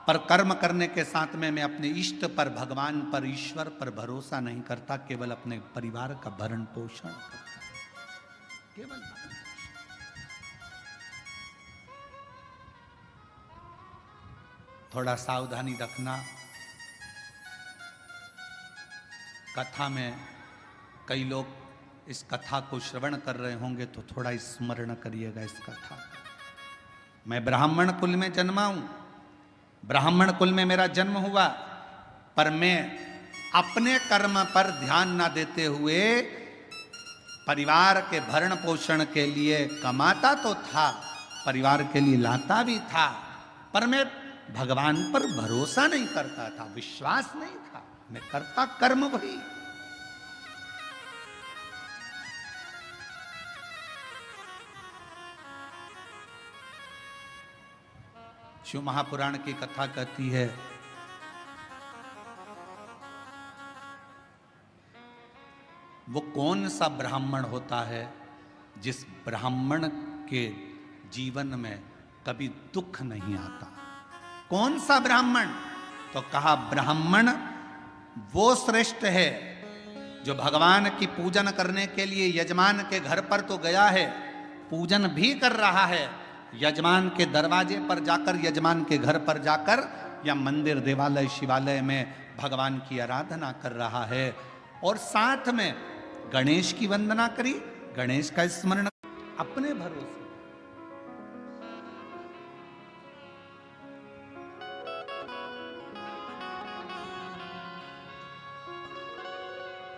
पर कर्म करने के साथ में मैं अपने इष्ट पर, भगवान पर, ईश्वर पर भरोसा नहीं करता, केवल अपने परिवार का भरण पोषण करता, केवल भरण पोषण। थोड़ा सावधानी रखना। कथा में कई लोग इस कथा को श्रवण कर रहे होंगे तो थोड़ा स्मरण करिएगा इस कथा का। मैं ब्राह्मण कुल में जन्मा हूं, ब्राह्मण कुल में मेरा जन्म हुआ, पर मैं अपने कर्म पर ध्यान ना देते हुए परिवार के भरण पोषण के लिए कमाता तो था, परिवार के लिए लाता भी था, पर मैं भगवान पर भरोसा नहीं करता था, विश्वास नहीं था, मैं करता कर्म वही। शिव महापुराण की कथा कहती है वो कौन सा ब्राह्मण होता है जिस ब्राह्मण के जीवन में कभी दुख नहीं आता। कौन सा ब्राह्मण? तो कहा ब्राह्मण वो श्रेष्ठ है जो भगवान की पूजन करने के लिए यजमान के घर पर तो गया है, पूजन भी कर रहा है, यजमान के दरवाजे पर जाकर, यजमान के घर पर जाकर या मंदिर देवालय शिवालय में भगवान की आराधना कर रहा है, और साथ में गणेश की वंदना करी, गणेश का स्मरण अपने भरोसे।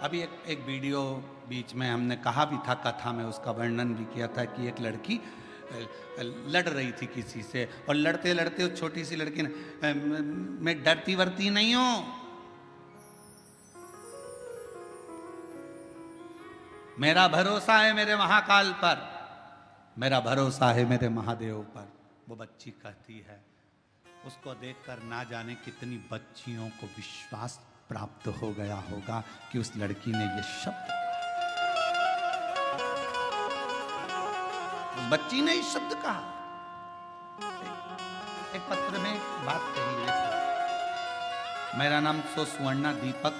अभी एक वीडियो बीच में हमने कहा भी था, कथा में उसका वर्णन भी किया था कि एक लड़की लड़ रही थी किसी से, और लड़ते लड़ते उस छोटी सी लड़की ने, मैं डरती वरती नहीं हूं, मेरा भरोसा है मेरे महाकाल पर, मेरा भरोसा है मेरे महादेव पर। वो बच्ची कहती है, उसको देखकर ना जाने कितनी बच्चियों को विश्वास प्राप्त हो गया होगा कि उस लड़की ने ये शब्द, बच्ची ने इस शब्द कहा। एक पत्र में बात कही है, मेरा नाम सुवर्णा दीपक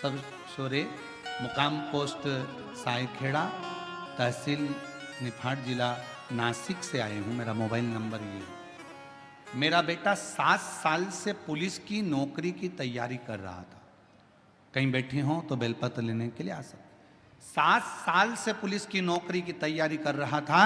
सब शोरे, मुकाम पोस्ट सायखेड़ा, तहसील निफाड, जिला नासिक से आए हूं, मेरा मोबाइल नंबर ये है। मेरा बेटा 7 साल से पुलिस की नौकरी की तैयारी कर रहा था, कहीं बैठे हो तो बेलपत्र लेने के लिए आ सकते। 7 साल से पुलिस की नौकरी की तैयारी कर रहा था,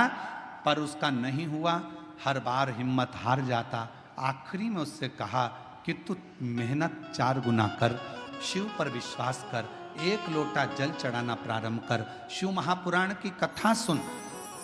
पर उसका नहीं हुआ, हर बार हिम्मत हार जाता। आखिरी में उससे कहा कि तू मेहनत 4 गुना कर, शिव पर विश्वास कर, 1 लोटा जल चढ़ाना प्रारंभ कर, शिव महापुराण की कथा सुन।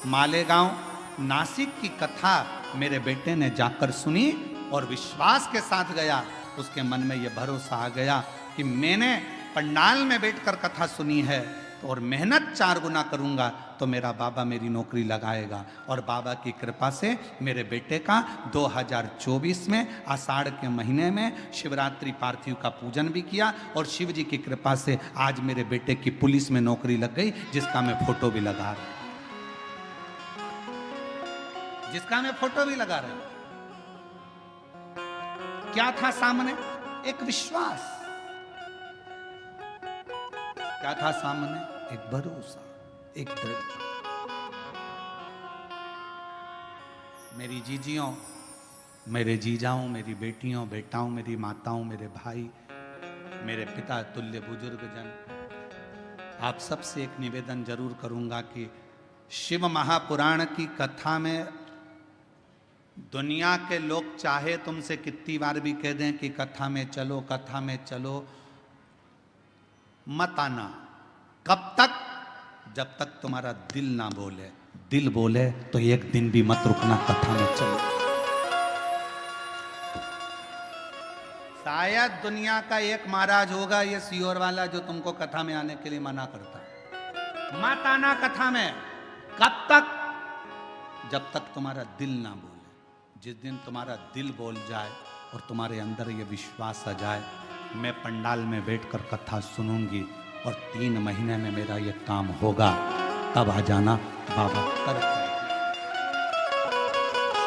मालेगांव नासिक की कथा मेरे बेटे ने जाकर सुनी और विश्वास के साथ गया। उसके मन में यह भरोसा आ गया कि मैंने पंडाल में बैठकर कथा सुनी है और मेहनत 4 गुना करूंगा तो मेरा बाबा मेरी नौकरी लगाएगा। और बाबा की कृपा से मेरे बेटे का 2024 में आषाढ़ के महीने में शिवरात्रि पार्थिव का पूजन भी किया, और शिव जी की कृपा से आज मेरे बेटे की पुलिस में नौकरी लग गई, जिसका मैं फोटो भी लगा रहा हूं, जिसका मैं फोटो भी लगा रहा हूं। क्या था सामने? एक विश्वास। क्या था सामने? एक भरोसा, एक दृढ़ता। मेरी जीजियों, मेरे जीजाओं, मेरी बेटियों, बेटाओं, मेरी माताओं, मेरे भाई, मेरे पिता तुल्य बुजुर्ग जन, आप सबसे एक निवेदन जरूर करूंगा कि शिव महापुराण की कथा में दुनिया के लोग चाहे तुमसे कितनी बार भी कह दें कि कथा में चलो, कथा में चलो, मत आना। कब तक? जब तक तुम्हारा दिल ना बोले। दिल बोले तो एक दिन भी मत रुकना, कथा में चलो। शायद दुनिया का एक महाराज होगा ये सियोर वाला जो तुमको कथा में आने के लिए मना करता है, मत आना कथा में। कब तक? जब तक तुम्हारा दिल ना बोले। जिस दिन तुम्हारा दिल बोल जाए और तुम्हारे अंदर ये विश्वास आ जाए, मैं पंडाल में बैठकर कथा सुनूंगी और 3 महीने में मेरा ये काम होगा, तब आ जाना, बाबा कर।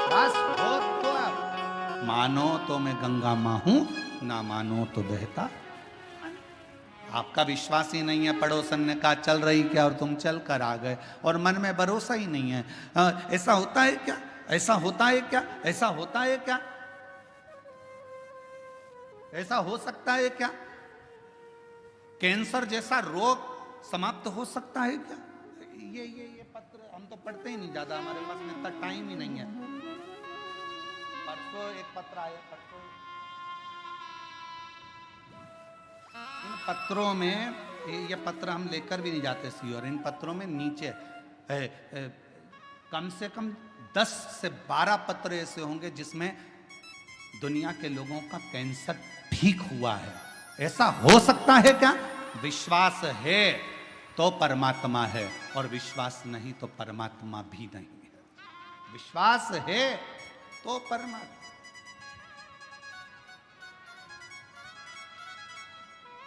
बस हो तो आप मानो तो मैं गंगा मां हूं, ना मानो तो बहता। आपका विश्वास ही नहीं है, पड़ोसन ने कहा चल रही क्या और तुम चल कर आ गए, और मन में भरोसा ही नहीं है। ऐसा होता है क्या? ऐसा होता है क्या? ऐसा होता है क्या? ऐसा हो सकता है क्या? कैंसर जैसा रोग समाप्त हो सकता है क्या? ये पत्र हम तो पढ़ते ही नहीं ज्यादा, हमारे पास में इतना टाइम ही नहीं है। परसों एक पत्र आया, परसों इन पत्रों में, ये पत्र हम लेकर भी नहीं जाते सी, और इन पत्रों में नीचे कम से कम 10 से 12 पत्र ऐसे होंगे जिसमें दुनिया के लोगों का कैंसर ठीक हुआ है। ऐसा हो सकता है क्या? विश्वास है तो परमात्मा है, और विश्वास नहीं तो परमात्मा भी नहीं है। विश्वास है तो परमात्मा।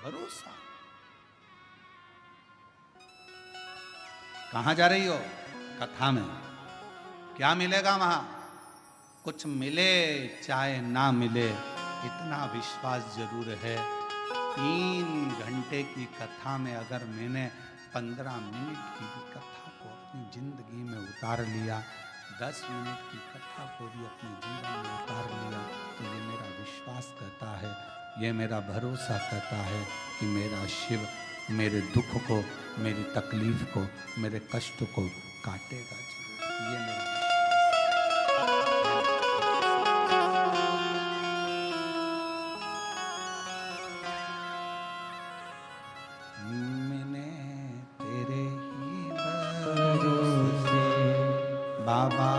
भरोसा। कहां जा रही हो? कथा में। क्या मिलेगा वहां? कुछ मिले चाहे ना मिले, इतना विश्वास जरूर है। 3 घंटे की कथा में अगर मैंने 15 मिनट की कथा को अपनी जिंदगी में उतार लिया, 10 मिनट की कथा को भी अपने जीवन में उतार लिया, तो ये मेरा विश्वास कहता है, ये मेरा भरोसा कहता है कि मेरा शिव मेरे दुख को, मेरी तकलीफ को, मेरे कष्ट को काटेगा जरूर। ये मेरा मैंने तेरे ही भरोसे बाबा,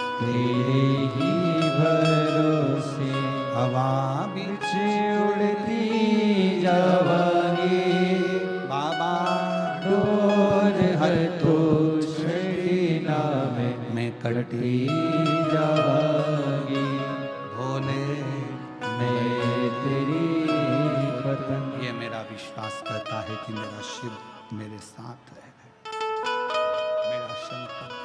तेरे ही भरोसे हवा बिच उड़ती जावांगी बाबा, डोर हर तो छड़ी नाम में कटती जावांगी। भोले मैं तेरी पतंग। ये मेरा विश्वास कहता है कि मेरा शिव मेरे साथ है, मेरा शंकर।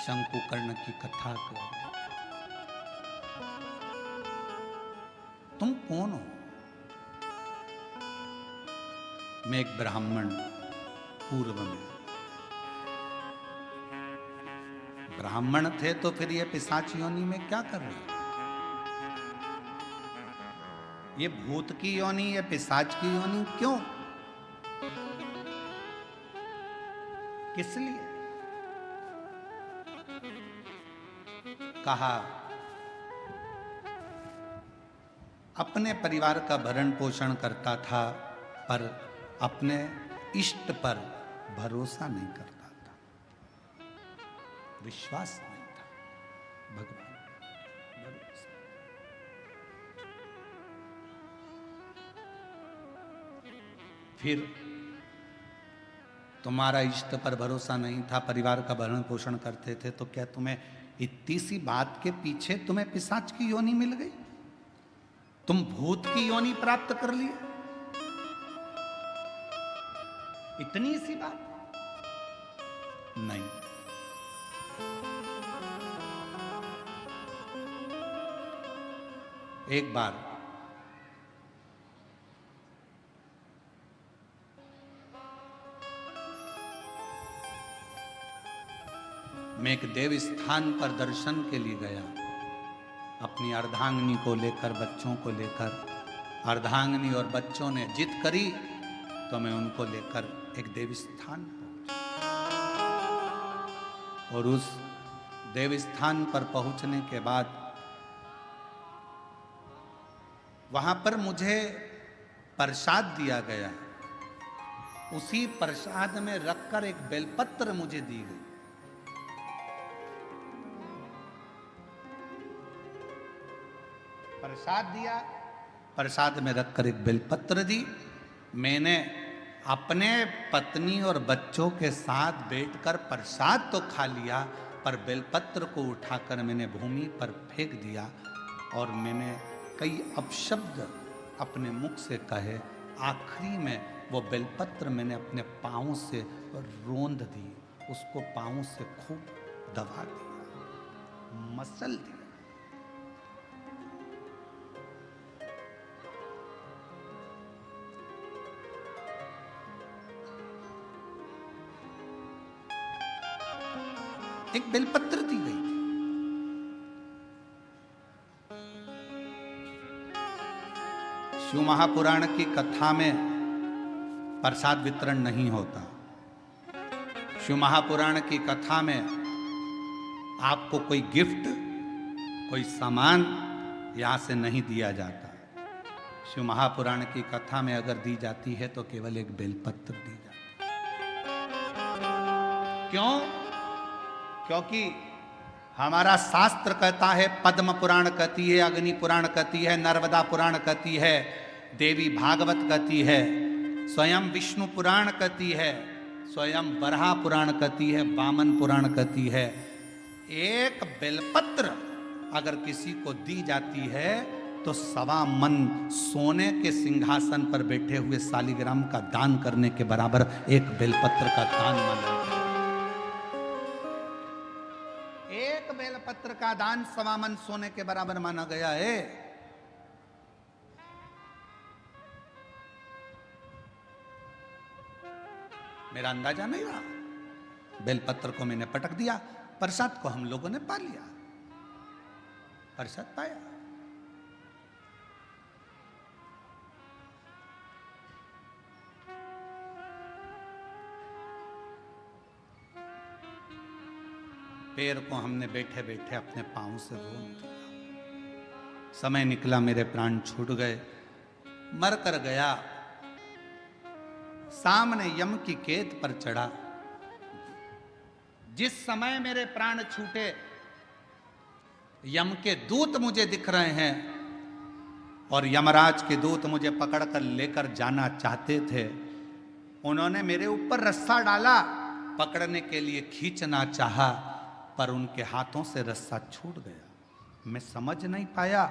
शंकुकर्ण की कथा को, तुम कौन हो? मैं एक ब्राह्मण, पूर्व में ब्राह्मण थे, तो फिर ये पिशाच योनि में क्या कर रहे? ये भूत की योनि, ये पिशाच की योनि क्यों? किस लिए? कहा अपने परिवार का भरण पोषण करता था, पर अपने इष्ट पर भरोसा नहीं करता था, विश्वास नहीं था। भगवान भरोसा। फिर तुम्हारा इष्ट पर भरोसा नहीं था, परिवार का भरण पोषण करते थे, तो क्या तुम्हें इतनी सी बात के पीछे तुम्हें पिशाच की योनि मिल गई? तुम भूत की योनि प्राप्त कर लिए? इतनी सी बात नहीं। एक बार मैं एक देव स्थान पर दर्शन के लिए गया, अपनी अर्धांगिनी को लेकर, बच्चों को लेकर। अर्धांगिनी और बच्चों ने जिद करी तो मैं उनको लेकर एक देव स्थान पहुंचा, और उस देव स्थान पर पहुंचने के बाद वहां पर मुझे प्रसाद दिया गया। उसी प्रसाद में रखकर एक बेलपत्र मुझे दी गई। प्रसाद दिया, प्रसाद में रखकर एक बेलपत्र दी। मैंने अपने पत्नी और बच्चों के साथ बैठकर प्रसाद तो खा लिया, पर बेलपत्र को उठाकर मैंने भूमि पर फेंक दिया, और मैंने कई अपशब्द अपने मुख से कहे। आखिरी में वो बेलपत्र मैंने अपने पाँव से रोंद दी, उसको पाँव से खूब दबा दिया, मसल दिया। एक बेलपत्र दी गई थी। शिव महापुराण की कथा में प्रसाद वितरण नहीं होता। शिव महापुराण की कथा में आपको कोई गिफ्ट, कोई सामान यहां से नहीं दिया जाता। शिव महापुराण की कथा में अगर दी जाती है तो केवल एक बेलपत्र दी जाती है। क्यों? क्योंकि हमारा शास्त्र कहता है, पद्म पुराण कहती है, अग्नि पुराण कहती है, नर्मदा पुराण कहती है, देवी भागवत कहती है, स्वयं विष्णु पुराण कहती है, स्वयं वराह पुराण कहती है, वामन पुराण कहती है। एक बेलपत्र अगर किसी को दी जाती है तो 1.25 मन सोने के सिंहासन पर बैठे हुए शालिग्राम का दान करने के बराबर एक बेलपत्र का दान माना जाता है। एक बेलपत्र का दान 1.25 मन सोने के बराबर माना गया है। मेरा अंदाजा नहीं रहा। बेलपत्र को मैंने पटक दिया, प्रसाद को हम लोगों ने पा लिया, प्रसाद पाया। पैर को हमने बैठे बैठे अपने पांव से रोन दिया। समय निकला, मेरे प्राण छूट गए, मर कर गया। सामने यम की केत पर चढ़ा। जिस समय मेरे प्राण छूटे, यम के दूत मुझे दिख रहे हैं और यमराज के दूत मुझे पकड़कर लेकर जाना चाहते थे। उन्होंने मेरे ऊपर रस्सा डाला, पकड़ने के लिए खींचना चाहा, पर उनके हाथों से रस्सा छूट गया। मैं समझ नहीं पाया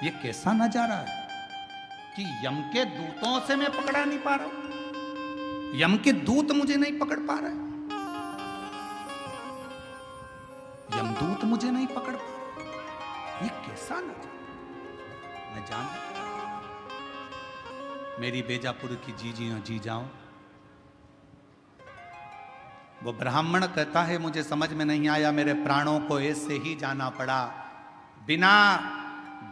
ये कैसा नजारा है कि यम के दूतों से मैं पकड़ा नहीं पा रहा हूं, यम के दूत मुझे नहीं पकड़ पा रहे, यमदूत मुझे नहीं पकड़ पा रहे। ये कैसा नजारा। मैं जान मेरी बेजापुर की जीजियों जी जाऊं, वो ब्राह्मण कहता है मुझे समझ में नहीं आया, मेरे प्राणों को ऐसे ही जाना पड़ा, बिना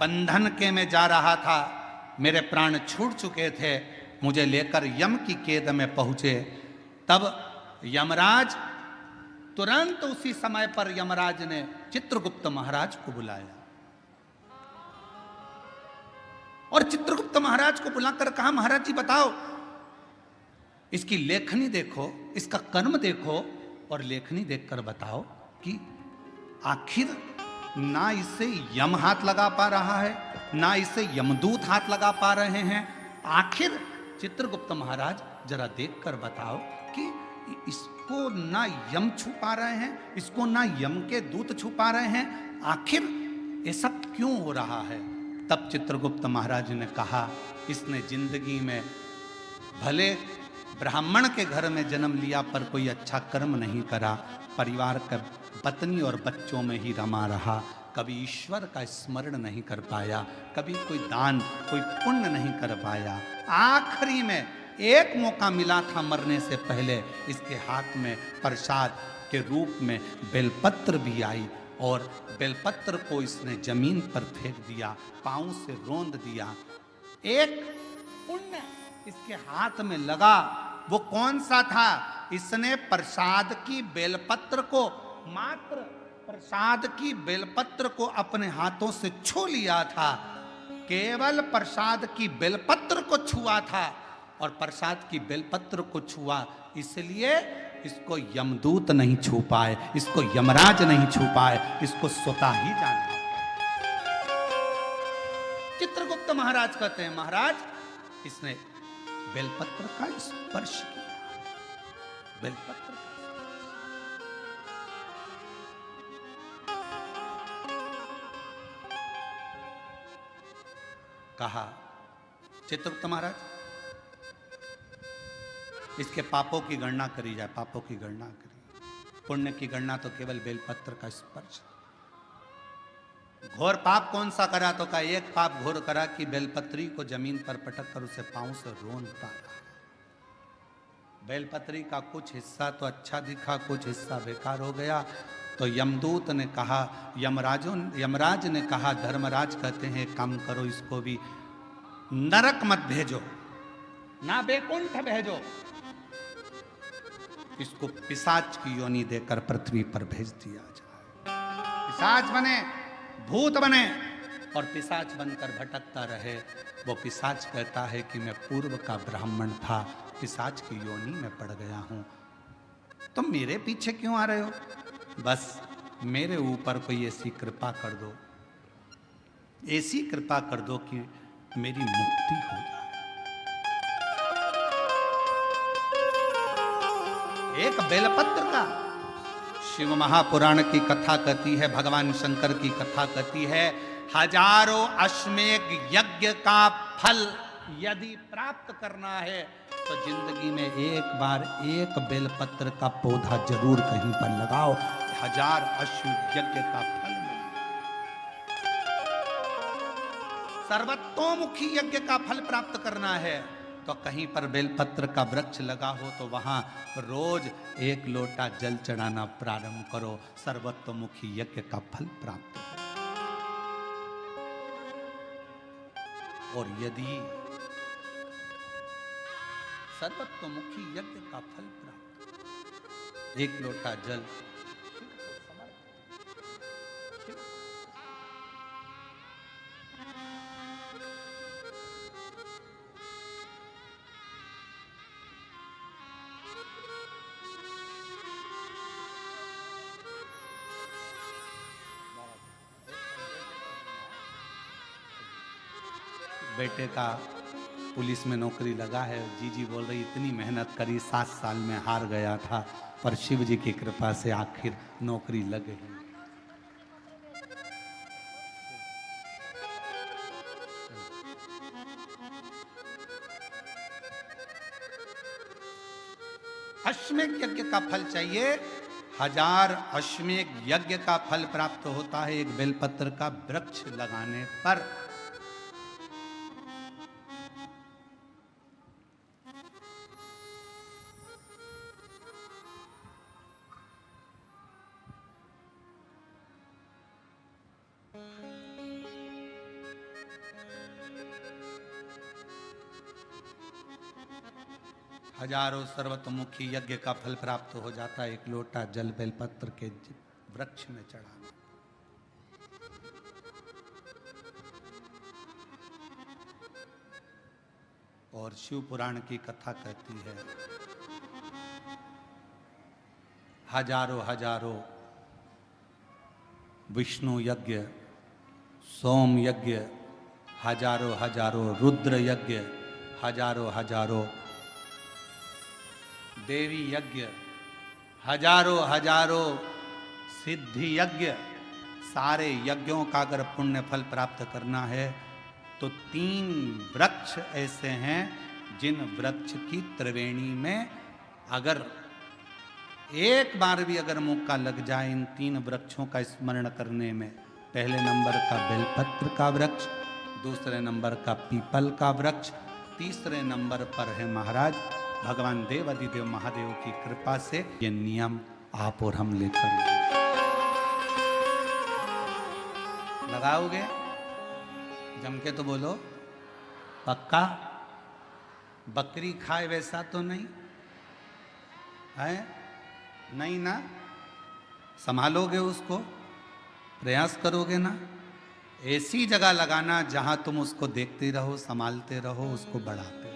बंधन के मैं जा रहा था, मेरे प्राण छूट चुके थे, मुझे लेकर यम की कैद में पहुंचे। तब यमराज तुरंत उसी समय पर यमराज ने चित्रगुप्त महाराज को बुलाया और चित्रगुप्त महाराज को बुलाकर कहा, महाराज जी बताओ, इसकी लेखनी देखो, इसका कर्म देखो और लेखनी देखकर बताओ कि आखिर ना इसे यम हाथ लगा पा रहा है, ना इसे यमदूत हाथ लगा पा रहे हैं। आखिर चित्रगुप्त महाराज जरा देखकर बताओ कि इसको ना यम छू पा रहे हैं, इसको ना यम के दूत छू पा रहे हैं, आखिर ये सब क्यों हो रहा है। तब चित्रगुप्त महाराज ने कहा, इसने जिंदगी में भले ब्राह्मण के घर में जन्म लिया पर कोई अच्छा कर्म नहीं करा, परिवार का पत्नी और बच्चों में ही रमा रहा, कभी ईश्वर का स्मरण नहीं कर पाया, कभी कोई दान, कोई पुण्य नहीं कर पाया। आखिरी में एक मौका मिला था मरने से पहले, इसके हाथ में प्रसाद के रूप में बेलपत्र भी आई और बेलपत्र को इसने जमीन पर फेंक दिया, पांव से रोंद दिया। एक पुण्य इसके हाथ में लगा। वो कौन सा था? इसने प्रसाद की बेलपत्र को, मात्र प्रसाद की बेलपत्र को अपने हाथों से छू लिया था, केवल प्रसाद की बेलपत्र को छुआ था और प्रसाद की बेलपत्र को छुआ, इसलिए इसको यमदूत नहीं छू पाए, इसको यमराज नहीं छू पाए, इसको स्वतः ही जाना। चित्रगुप्त महाराज कहते हैं, महाराज इसने बेलपत्र का स्पर्श किया, बेलपत्र कहा, चित्रगुप्त महाराज इसके पापों की गणना करी जाए, पापों की गणना करी, पुण्य की गणना तो केवल बेलपत्र का स्पर्श। घोर पाप कौन सा करा? तो का एक पाप घोर करा कि बेलपत्री को जमीन पर पटक कर उसे पांव से रोंदता रहा। बेलपत्री का कुछ हिस्सा तो अच्छा दिखा, कुछ हिस्सा बेकार हो गया। तो यमदूत ने कहा, यमराज ने कहा, धर्मराज कहते हैं काम करो, इसको भी नरक मत भेजो, ना बैकुंठ भेजो, इसको पिशाच की योनि देकर पृथ्वी पर भेज दिया जाए। पिशाच बने, भूत बने और पिशाच बनकर भटकता रहे। वो पिशाच कहता है कि मैं पूर्व का ब्राह्मण था, पिशाच की योनि में पड़ गया हूं, तुम मेरे पीछे क्यों आ रहे हो? बस मेरे ऊपर कोई ऐसी कृपा कर दो, ऐसी कृपा कर दो कि मेरी मुक्ति हो जाए। एक बेलपत्र का शिव महापुराण की कथा कहती है, भगवान शंकर की कथा कहती है, हजारों अश्वमेध यज्ञ का फल यदि प्राप्त करना है तो जिंदगी में एक बार एक बेलपत्र का पौधा जरूर कहीं पर लगाओ, 1000 अश्वमेध यज्ञ का फल मिलेगा। सर्वतोमुखी यज्ञ का फल प्राप्त करना है तो कहीं पर बेलपत्र का वृक्ष लगा हो तो वहां रोज 1 लोटा जल चढ़ाना प्रारंभ करो, सर्वतोमुखी यज्ञ का फल प्राप्त हो। और यदि सर्वतोमुखी यज्ञ का फल प्राप्त, 1 लोटा जल बेटे का पुलिस में नौकरी लगा है। जीजी बोल रही इतनी मेहनत करी, 7 साल में हार गया था, पर शिव जी की कृपा से आखिर नौकरी लग गई। अश्वमेध यज्ञ का फल चाहिए, 1000 अश्वमेध यज्ञ का फल प्राप्त होता है एक बेलपत्र का वृक्ष लगाने पर। हजारों सर्वतोमुखी यज्ञ का फल प्राप्त हो जाता है, 1 लोटा जल बेलपत्र के वृक्ष में चढ़ाना। और शिव पुराण की कथा कहती है, हजारों हजारों विष्णु यज्ञ, सोम यज्ञ, हजारों हजारों रुद्र यज्ञ, हजारों हजारों देवी यज्ञ, हजारों हजारों सिद्धि यज्ञ, सारे यज्ञों का अगर पुण्य फल प्राप्त करना है तो 3 वृक्ष ऐसे हैं जिन वृक्ष की त्रिवेणी में अगर एक बार भी अगर मौका लग जाए इन 3 वृक्षों का स्मरण करने में, पहले नंबर का बेलपत्र का वृक्ष, दूसरे नंबर का पीपल का वृक्ष, तीसरे नंबर पर है महाराज भगवान देवाधिदेव महादेव की कृपा से ये नियम आप और हम लेकर लगाओगे। जम के तो बोलो, पक्का? बकरी खाए वैसा तो नहीं है? नहीं ना? संभालोगे उसको, प्रयास करोगे ना? ऐसी जगह लगाना जहां तुम उसको देखते रहो, संभालते रहो, उसको बढ़ाते रहो।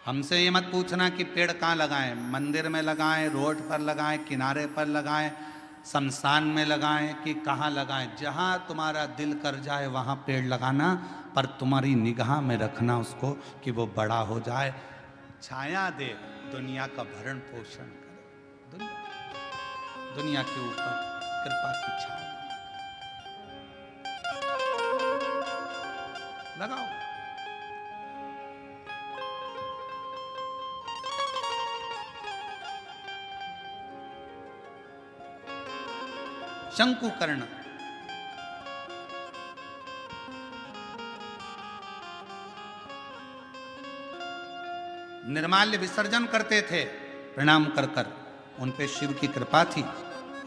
हमसे ये मत पूछना कि पेड़ कहाँ लगाएं, मंदिर में लगाएं, रोड पर लगाएं, किनारे पर लगाएं, शमशान में लगाएं कि कहाँ लगाएं। जहाँ तुम्हारा दिल कर जाए वहाँ पेड़ लगाना, पर तुम्हारी निगाह में रखना उसको कि वो बड़ा हो जाए, छाया दे, दुनिया का भरण पोषण करे, दुनिया के ऊपर कृपा की छाया लगाओ। शंकुकर्ण निर्माल्य विसर्जन करते थे प्रणाम कर कर, उन पे शिव की कृपा थी,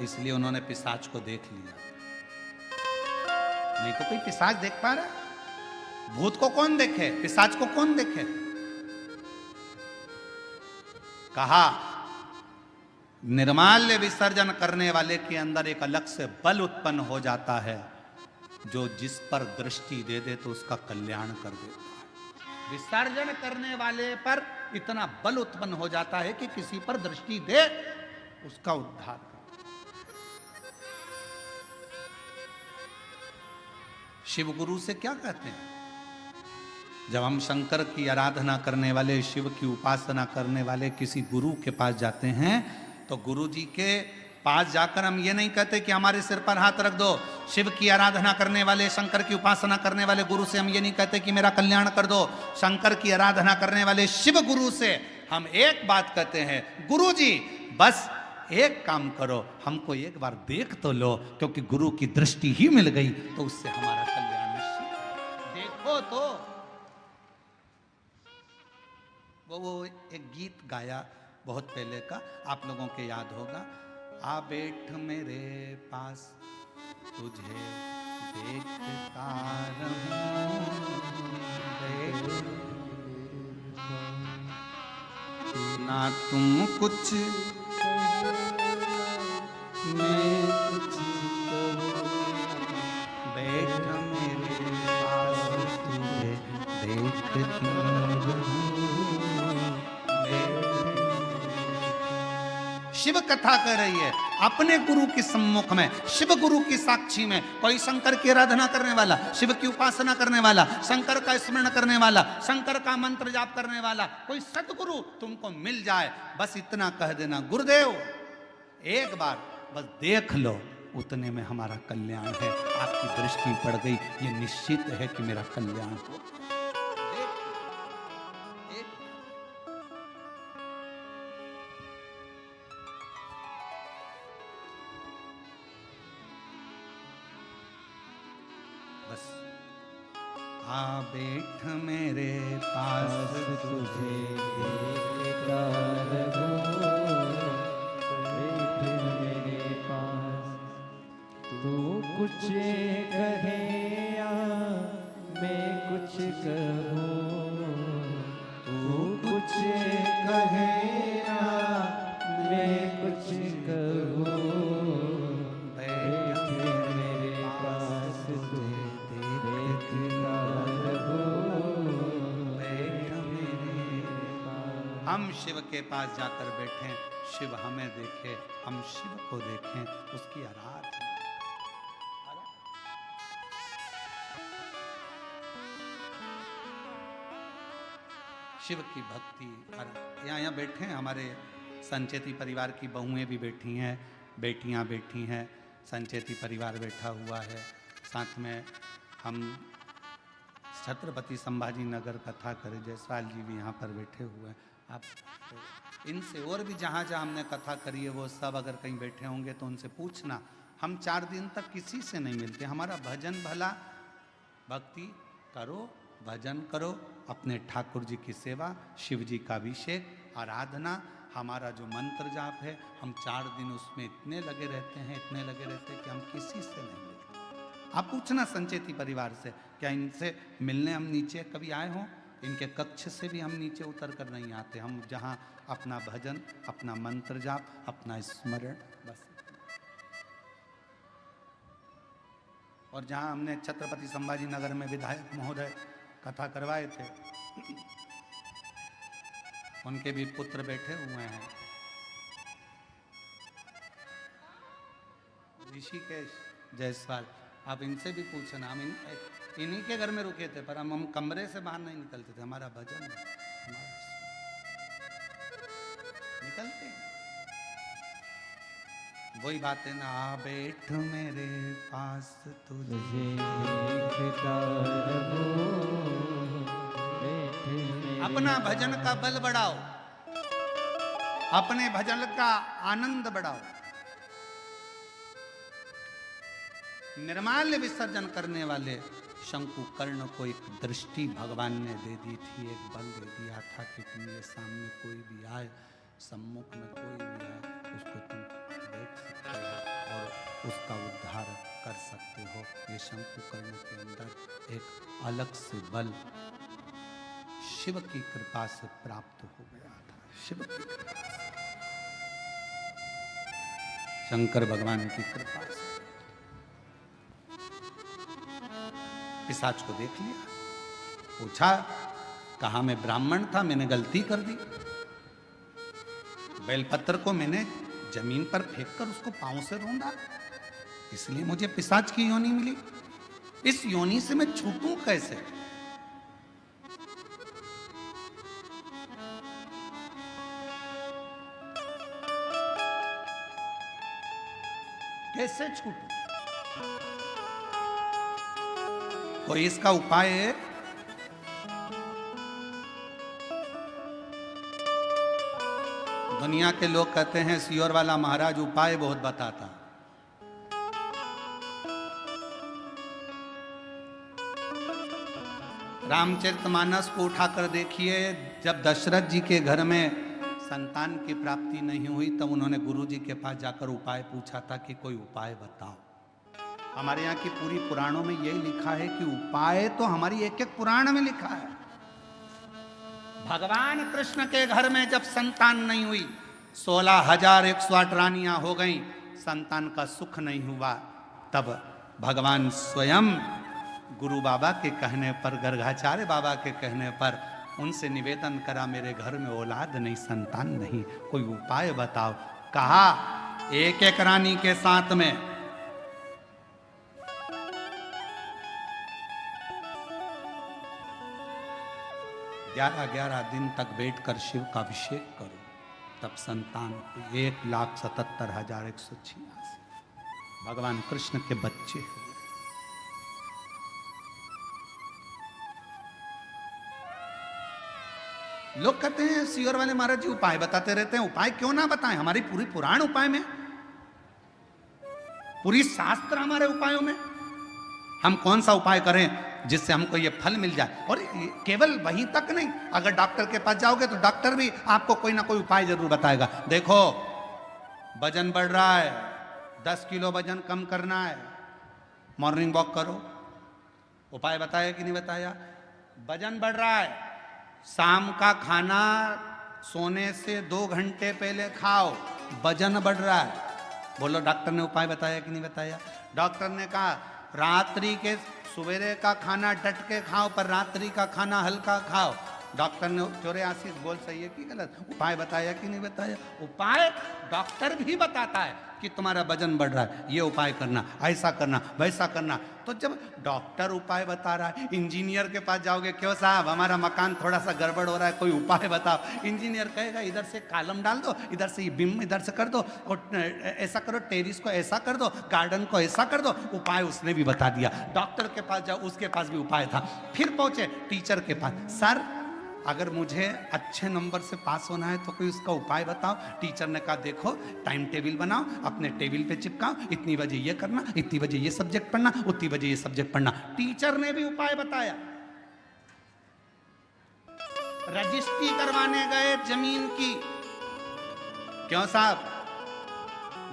इसलिए उन्होंने पिशाच को देख लिया। नहीं तो कोई पिशाच देख पा रहा है? भूत को कौन देखे, पिशाच को कौन देखे? कहा निर्माल्य विसर्जन करने वाले के अंदर एक अलग से बल उत्पन्न हो जाता है, जो जिस पर दृष्टि दे दे तो उसका कल्याण कर देता है। विसर्जन करने वाले पर इतना बल उत्पन्न हो जाता है कि किसी पर दृष्टि दे उसका उद्धार कर। शिव गुरु से क्या कहते हैं? जब हम शंकर की आराधना करने वाले, शिव की उपासना करने वाले किसी गुरु के पास जाते हैं, तो गुरु जी के पास जाकर हम ये नहीं कहते कि हमारे सिर पर हाथ रख दो। शिव की आराधना करने वाले, शंकर की उपासना करने वाले गुरु से हम ये नहीं कहते कि मेरा कल्याण कर दो। शंकर की आराधना करने वाले शिव गुरु से हम एक बात कहते हैं, गुरु जी बस एक काम करो, हमको एक बार देख तो लो, क्योंकि गुरु की दृष्टि ही मिल गई तो उससे हमारा कल्याण निश्चित। देखो तो वो एक गीत गाया बहुत पहले का, आप लोगों के याद होगा, आ बैठ मेरे पास तुझे देखता रहूं, ना तुम कुछ मैं कुछ बैठ मेरे पास तुझे देखती रहूं। शिव कथा कर रही है अपने गुरु के सम्मुख में, शिव गुरु की साक्षी में। कोई शंकर की आराधना करने वाला, शिव की उपासना करने वाला, शंकर का स्मरण करने वाला, शंकर का मंत्र जाप करने वाला कोई सदगुरु तुमको मिल जाए, बस इतना कह देना, गुरुदेव एक बार बस देख लो, उतने में हमारा कल्याण है। आपकी दृष्टि पड़ गई, ये निश्चित है कि मेरा कल्याण हो। बस आ बैठ मेरे पास तुझे देखता रहूं, बैठ मेरे पास, तू कुछ कहे या मैं कुछ कहूँ, तू कुछ कहे या मैं कुछ कहूँ, बैठ मेरे पास तुझे देखता रहूं, बैठ मेरे पास। हम शिव के पास जाकर बैठें, शिव हमें देखे, हम शिव को देखें, उसकी आराधना। शिव की भक्ति। यहाँ बैठे हैं, हमारे संचेती परिवार की बहुएं भी बैठी हैं, बेटियां बैठी हैं, संचेती परिवार बैठा हुआ है, साथ में हम छत्रपति संभाजी नगर कथा करे जयसवाल जी भी यहाँ पर बैठे हुए हैं। आप इनसे और भी जहाँ जहाँ हमने कथा करी है वो सब अगर कहीं बैठे होंगे तो उनसे पूछना। हम 4 दिन तक किसी से नहीं मिलते, हमारा भजन भला, भक्ति करो, भजन करो, अपने ठाकुर जी की सेवा, शिव जी का अभिषेक, आराधना, हमारा जो मंत्र जाप है, हम 4 दिन उसमें इतने लगे रहते हैं, इतने लगे रहते हैं कि हम किसी से नहीं मिलते। आप पूछना संचेती परिवार से, क्या इनसे मिलने हम नीचे कभी आए हों? इनके कक्ष से भी हम नीचे उतर कर नहीं आते। हम जहाँ अपना भजन, अपना मंत्र जाप, अपना स्मरण, बस। और जहाँ हमने छत्रपति संभाजी नगर में विधायक महोदय कथा करवाए थे, उनके भी पुत्र बैठे हुए हैं, ऋषिकेश जायसवाल। आप इनसे भी पूछना, हम इन्हीं के घर में रुके थे, पर हम कमरे से बाहर नहीं निकलते थे। हमारा भजन है, निकलते वही बात है ना, आ बैठ मेरे पास तुझे देखता रहूं, बैठ मेरे अपना भजन का बल बढ़ाओ, अपने भजन का आनंद बढ़ाओ। निर्माल्य विसर्जन करने वाले शंकु कर्ण को एक दृष्टि भगवान ने दे दी थी, एक बल दे दिया था कि तुम्हारे सामने कोई भी आए, सम्मुख में कोई भी आए, उसको तुम देख सकते हो और उसका उद्धार कर सकते हो। ये शंकुकर्ण के अंदर एक अलग से बल शिव की कृपा से प्राप्त हो गया था। शिव की कृपा से, शंकर भगवान की कृपा से पिशाच को देख लिया, पूछा, कहा मैं ब्राह्मण था, मैंने गलती कर दी, बेलपत्र को मैंने जमीन पर फेंक कर उसको पांव से रौंदा, इसलिए मुझे पिशाच की योनि मिली। इस योनि से मैं छूटूं कैसे? कैसे छूटूं? कोई इसका उपाय है? दुनिया के लोग कहते हैं सियोर वाला महाराज उपाय बहुत बताता। रामचरितमानस को उठाकर देखिए, जब दशरथ जी के घर में संतान की प्राप्ति नहीं हुई तब उन्होंने गुरु जी के पास जाकर उपाय पूछा था कि कोई उपाय बताओ। हमारे यहाँ की पूरी पुराणों में यही लिखा है कि उपाय तो हमारी एक एक पुराण में लिखा है। भगवान कृष्ण के घर में जब संतान नहीं हुई, 16,108 रानियां हो गईं, संतान का सुख नहीं हुआ, तब भगवान स्वयं गुरु बाबा के कहने पर, गर्गाचार्य बाबा के कहने पर उनसे निवेदन करा, मेरे घर में औलाद नहीं, संतान नहीं, कोई उपाय बताओ। कहा, एक एक रानी के साथ में 11-11 दिन तक बैठकर शिव का अभिषेक करो, तब संतान 1,77,186 भगवान कृष्ण के बच्चे हुए। लोग कहते हैं सियोर वाले महाराज जी उपाय बताते रहते हैं। उपाय क्यों ना बताएं? हमारी पूरी पुराण उपाय में, पूरी शास्त्र हमारे उपायों में। हम कौन सा उपाय करें जिससे हमको ये फल मिल जाए? और केवल वहीं तक नहीं, अगर डॉक्टर के पास जाओगे तो डॉक्टर भी आपको कोई ना कोई उपाय जरूर बताएगा। देखो, वजन बढ़ रहा है, 10 किलो वजन कम करना है, मॉर्निंग वॉक करो। उपाय बताया कि नहीं बताया? वजन बढ़ रहा है, शाम का खाना सोने से 2 घंटे पहले खाओ, वजन बढ़ रहा है। बोलो, डॉक्टर ने उपाय बताया कि नहीं बताया? डॉक्टर ने कहा रात्रि के सवेरे का खाना डट के खाओ, पर रात्रि का खाना हल्का खाओ। डॉक्टर ने 84 बोल सही है कि गलत? उपाय बताया कि नहीं बताया? उपाय डॉक्टर भी बताता है कि तुम्हारा वजन बढ़ रहा है, ये उपाय करना, ऐसा करना, वैसा करना। तो जब डॉक्टर उपाय बता रहा है, इंजीनियर के पास जाओगे, क्यों साहब हमारा मकान थोड़ा सा गड़बड़ हो रहा है, कोई उपाय बताओ। इंजीनियर कहेगा इधर से कॉलम डाल दो, इधर से ये बीम इधर से कर दो, और ऐसा करो, टेरिस को ऐसा कर दो, गार्डन को ऐसा कर दो। उपाय उसने भी बता दिया। डॉक्टर के पास जाओ, उसके पास भी उपाय था। फिर पहुंचे टीचर के पास, सर अगर मुझे अच्छे नंबर से पास होना है तो कोई उसका उपाय बताओ। टीचर ने कहा देखो, टाइम टेबल बनाओ, अपने टेबल पे चिपकाओ, इतनी बजे ये करना, इतनी बजे ये सब्जेक्ट पढ़ना, उतनी बजे ये सब्जेक्ट पढ़ना। टीचर ने भी उपाय बताया। रजिस्ट्री करवाने गए जमीन की, क्यों साहब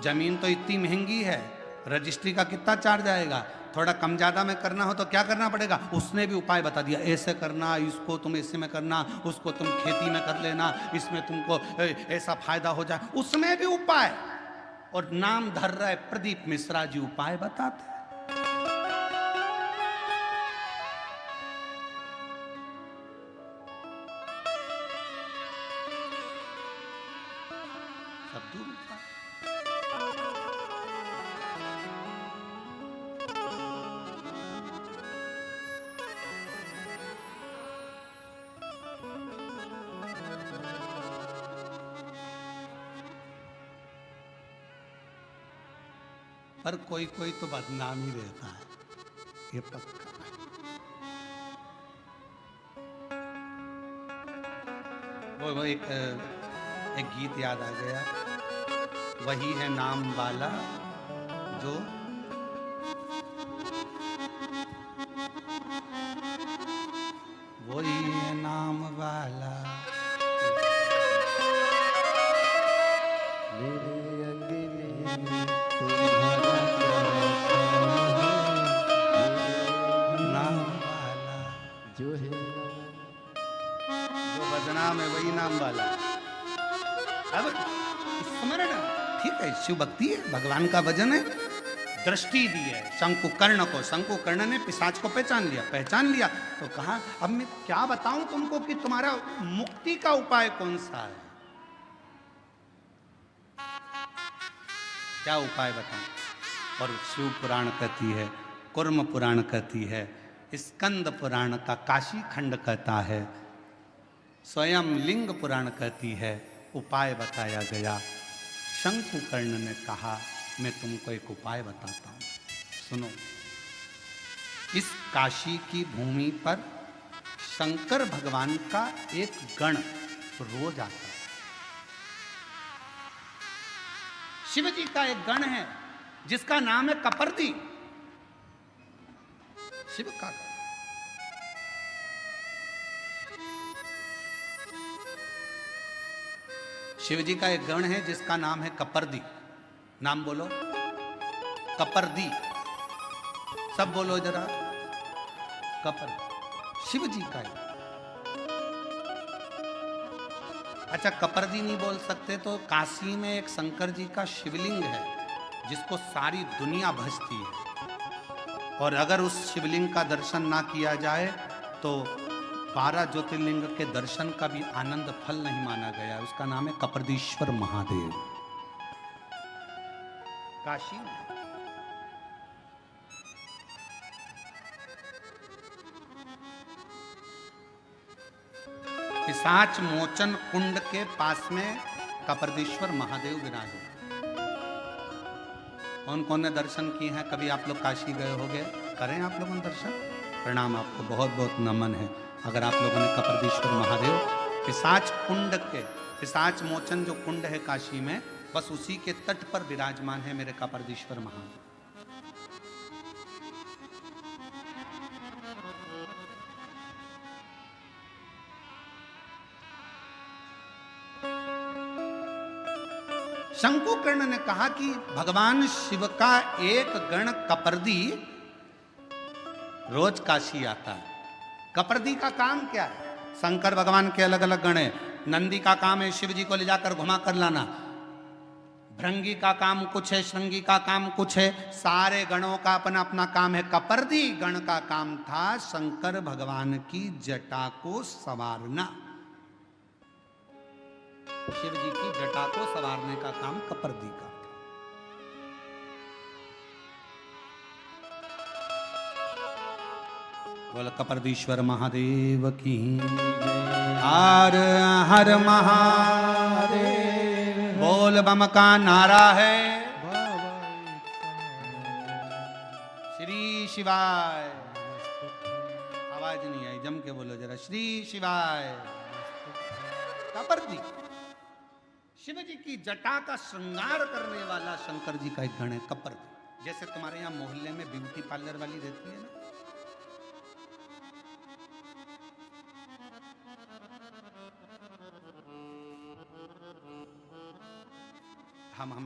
जमीन तो इतनी महंगी है, रजिस्ट्री का कितना चार्ज आएगा? थोड़ा कम ज्यादा में करना हो तो क्या करना पड़ेगा? उसने भी उपाय बता दिया, ऐसे करना, इसको तुम ऐसे में करना, उसको तुम खेती में कर लेना, इसमें तुमको ऐसा फायदा हो जाए। उसमें भी उपाय। और नाम धर रहा है प्रदीप मिश्रा जी, उपाय बताते हैं। सब दूर उपाय। पर कोई कोई तो बदनाम ही रहता है, ये पक्का। वो एक गीत याद आ गया, वही है नाम वाला जो वही है नाम वाला मेरे अंगने में तुम्हारा क्या नाम वाला। अब स्मरण, ठीक है, शिव भक्ति है, भगवान का भजन है। दृष्टि दी है शंकुकर्ण को, शंकुकर्ण ने पिशाच को पहचान लिया तो कहा अब मैं क्या बताऊं तुमको कि तुम्हारा मुक्ति का उपाय कौन सा है, क्या उपाय बताऊं। और शिव पुराण कहती है, कुर्म पुराण कहती है, स्कंद पुराण का काशी खंड कहता है, स्वयं लिंग पुराण कहती है, उपाय बताया गया। शंकुकर्ण ने कहा मैं तुमको एक उपाय बताता हूं, सुनो। इस काशी की भूमि पर शंकर भगवान का एक गण रोज आता है। शिव जी का एक गण है जिसका नाम है कपर्दी, शिव का गण। शिव जी का एक गण है जिसका नाम है कपर्दी। नाम बोलो, कपर्दी, सब बोलो जरा, कपर्दी, शिव जी का है। अच्छा, कपर्दी नहीं बोल सकते तो काशी में एक शंकर जी का शिवलिंग है जिसको सारी दुनिया भजती है, और अगर उस शिवलिंग का दर्शन ना किया जाए तो 12 ज्योतिर्लिंग के दर्शन का भी आनंद फल नहीं माना गया। उसका नाम है कपर्दीश्वर महादेव, काशी में। पिशाच मोचन कुंड के पास में कपर्दीश्वर महादेव विराजे। कौन कौन ने दर्शन किए हैं, कभी आप लोग काशी गए होंगे, करें आप लोगों ने दर्शन, प्रणाम, आपको बहुत बहुत नमन है। अगर आप लोगों ने कपर्दीश्वर महादेव पिशाच कुंड के, पिशाच मोचन जो कुंड है काशी में, बस उसी के तट पर विराजमान है मेरे कपर्दीश्वर महादेव। शंकुकर्ण ने कहा कि भगवान शिव का एक गण कपर्दी रोज काशी आता है। कपर्दी का काम क्या है? शंकर भगवान के अलग अलग गण है। नंदी का काम है शिव जी को ले जाकर घुमा कर लाना, भृंगी का काम कुछ है, श्रृंगी का काम कुछ है, सारे गणों का अपना अपना काम है। कपर्दी गण का काम था शंकर भगवान की जटा को संवारना, शिव जी की जटा को संवारने का काम कपर्दी का। बोल कपर्दीश्वर महादेव की हर हर महादेव। बोल बम का नारा है श्री शिवाय। आवाज नहीं आई, जम के बोलो जरा, श्री शिवाय। कपर्दी शिव जी की जटा का श्रृंगार करने वाला शंकर जी का एक गण है कपर्दी। जैसे तुम्हारे यहाँ मोहल्ले में ब्यूटी पार्लर वाली रहती है ना, हम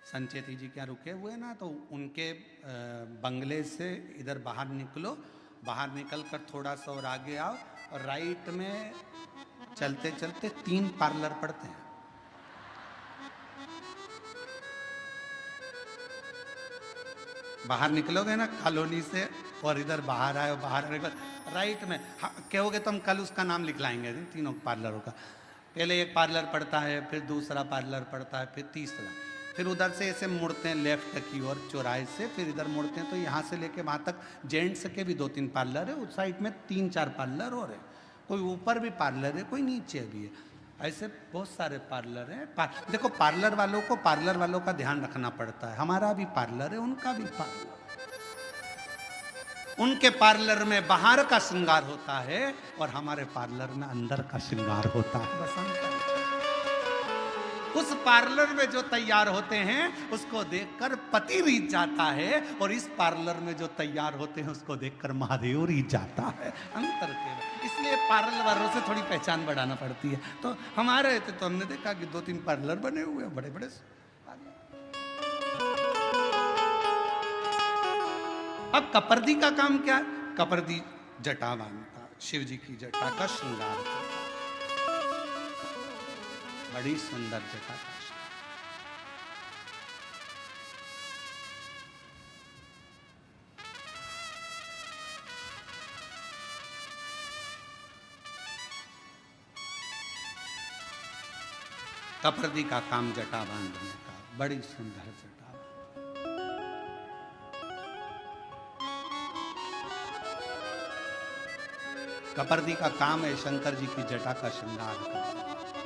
संचेती जी क्या रुके हुए ना, तो उनके बंगले से इधर बाहर निकलो, बाहर निकलकर थोड़ा सा और आगे आओ, और राइट में चलते चलते 3 पार्लर पड़ते हैं। बाहर निकलोगे ना कॉलोनी से और इधर बाहर आए, बाहर निकल राइट में, कहोगे तो हम कल उसका नाम लिखलाएंगे तीनों पार्लरों का। पहले एक पार्लर पड़ता है, फिर दूसरा पार्लर पड़ता है, फिर तीसरा, फिर उधर से ऐसे मुड़ते हैं लेफ्ट की ओर चौराहे से, फिर इधर मुड़ते हैं, तो यहाँ से लेके वहाँ तक जेंट्स के भी 2-3 पार्लर है, उस साइड में 3-4 पार्लर और है, कोई ऊपर भी पार्लर है, कोई नीचे भी है, ऐसे बहुत सारे पार्लर हैं। देखो पार्लर वालों को पार्लर वालों का ध्यान रखना पड़ता है, हमारा भी पार्लर है, उनका भी पार्लर। उनके पार्लर में बाहर का श्रृंगार होता है और हमारे पार्लर में अंदर का श्रृंगार होता है, बस अंतर। उस पार्लर में जो तैयार होते हैं उसको देखकर पति रीझ जाता है, और इस पार्लर में जो तैयार होते हैं उसको देखकर महादेव रीझ जाता है, अंतर के। इसलिए पार्लर वालों से थोड़ी पहचान बढ़ाना पड़ती है। तो हमारे थे तो हमने देखा कि 2-3 पार्लर बने हुए हैं, बड़े बड़े। अब कपर्दी का काम क्या है? कपर्दी जटा बांधता, शिव जी की जटा का श्रृंगार करता। बड़ी सुंदर जटा का कपर्दी का काम जटा बांधने का, बड़ी सुंदर जटा। कपर्दी का काम है शंकर जी की जटा का श्रृंगार करना।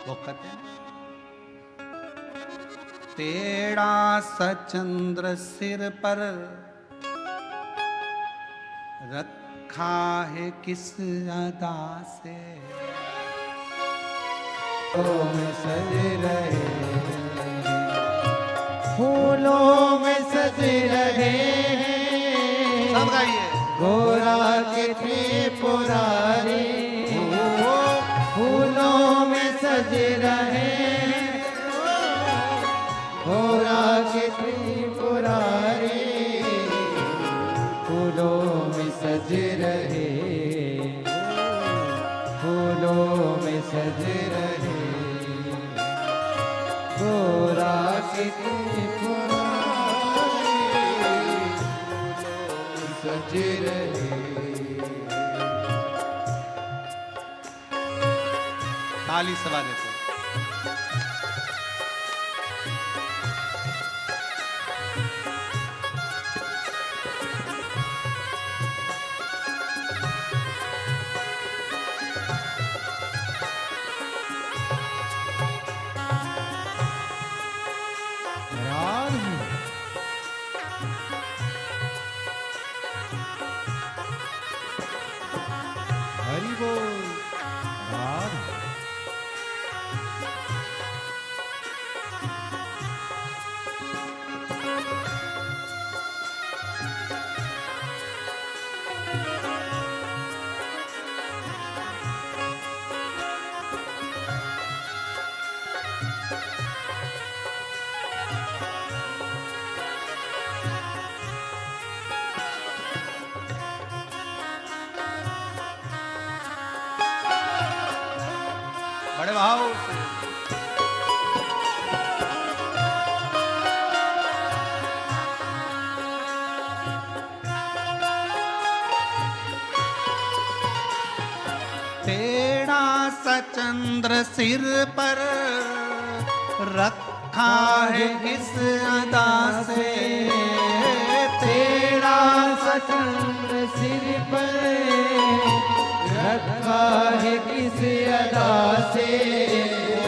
वो कहते हैं तेरा सचंद्र सिर पर रखा है किस अदा से, में सज रहे, फूलों में सज रहे हैं। सब गाइए। गोरा के त्रिपुरारी फूलों में सज रहे हैं। गोरा के त्रिपुरारी फूलों में सज रहे, फूलों में सज रहे। गोरा के सज रहे। ताली सवा देते। हरि बोल। राम बड़े भाव से। तेरा सचंद्र सिर पर रखा है किस अदा से, तेरा सचंद्र सिर पर रखा है किस अदा से।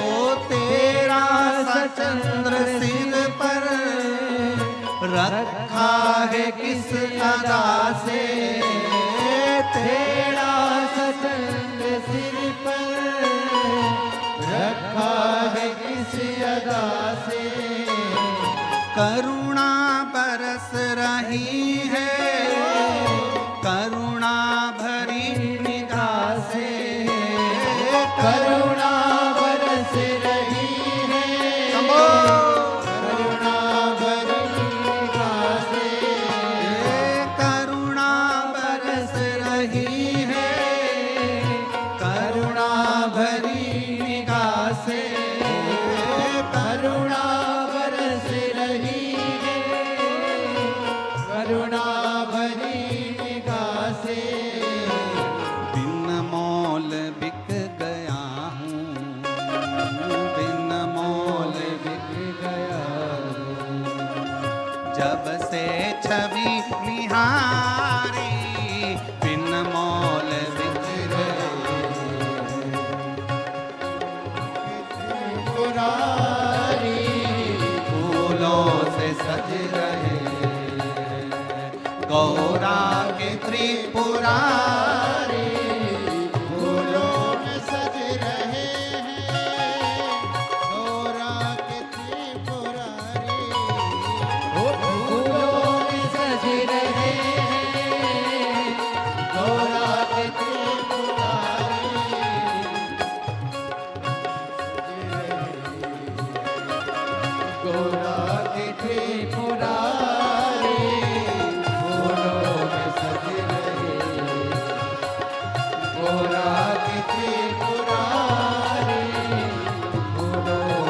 ओ तेरा सचंद्र सिर पर रखा है किस अदा से, तेरा सचंद्र सिर पर रखा है किस अदा से। करुणा बरस रही है, करुणा भरी निगाह से, करुणा बरस रही है, करुणा भरी निगाह से। करुणा बरस रही है, करुणा भरी निगाह से, करुणा बरस रही है, करुणा भरी निगाह से। बिन मोल बिक गया हूँ, बिन मोल बिक गया हूँ, जब से छवि निहारी बिन मोल बिक गया। पुरारी फूलों से सज रहे गौरा के त्रिपुरारी, फूलों में सज रहे हैं। गौरा के त्रिपुरारी फूलों में सज रहे हैं। गौरा के त्रिपुरारी गौरा के त्रिपुरारी फूलों में सज रहे। गौरा के त्रिपुरारी फूलों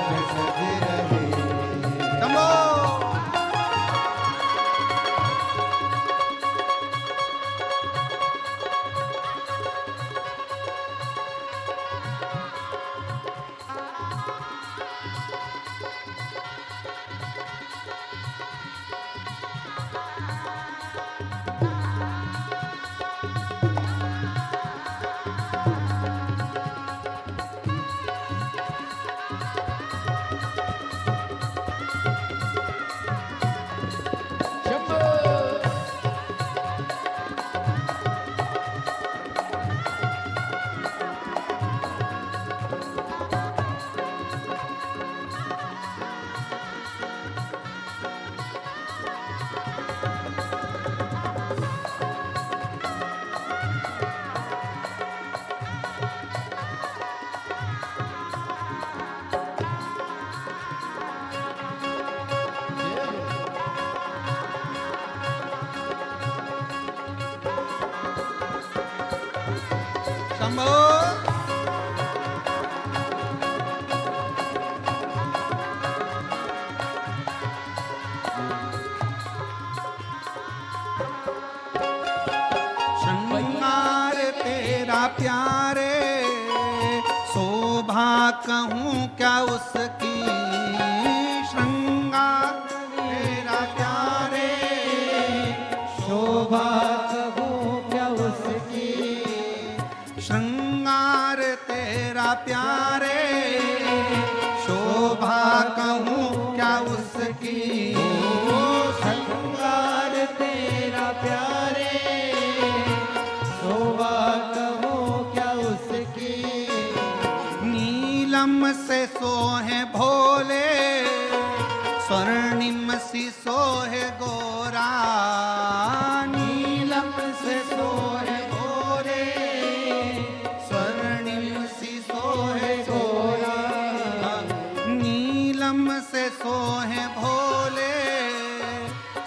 शंभो। श्रृंगार तेरा प्यारे, शोभा कहूँ क्या उसकी। श्रृंगार तेरा प्यारे, शोभा कहूँ क्या उसकी। श्रृंगार तेरा प्यारे, शोभा कहूँ क्या उसकी। श्रृंगार तेरा प्यारे, शोभा कहूँ क्या उसकी। नीलम से सोहे भोले, स्वर्णिम सी सोहे गोरा। नीलम से सोहे भोले, स्वर्णिम सी सोहे गोरा। नीलम से सोहे भोले,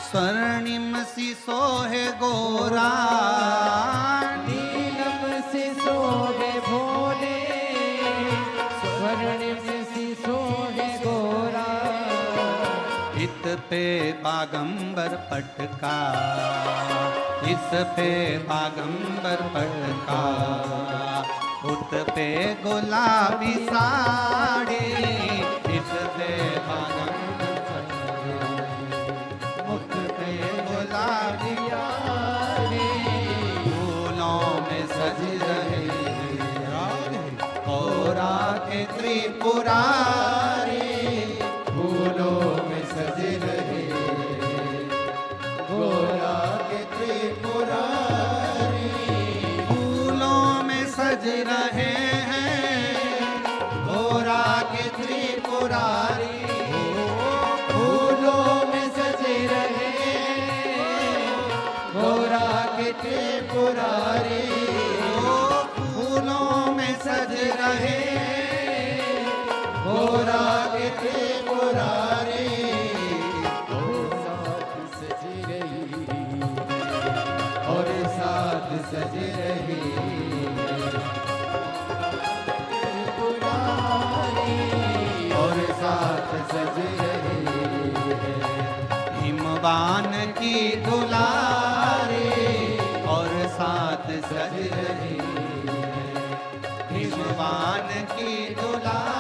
स्वर्णिम सी सोहे गोरा। नीलम से सोहे भोले, स्वर्णिम सी सोहे गोरा। इत पे बागंबर पटका, इस पे बागंबर पटका। उत पे गुलाबी साड़ी, इस पे बागंबर पटका। उत पे गुलाबी साड़ी, फूलों में सज रहे गौरा के त्रिपुरारी। फूलों में सज रहे गोरा के त्रिपुरारी। फूलों में सज रहे हैं गोरा के त्रिपुरारी। फूलों में सज रहे गोरा के त्रिपुरारी। फूलों में सज रहे गोरा के त्रिपुरारी। सज रही और साथ सज रही त्रिपुरारी। और साथ सज रही हिमवान की दुलारी, और साथ सज रही हिमवान की दुलारी।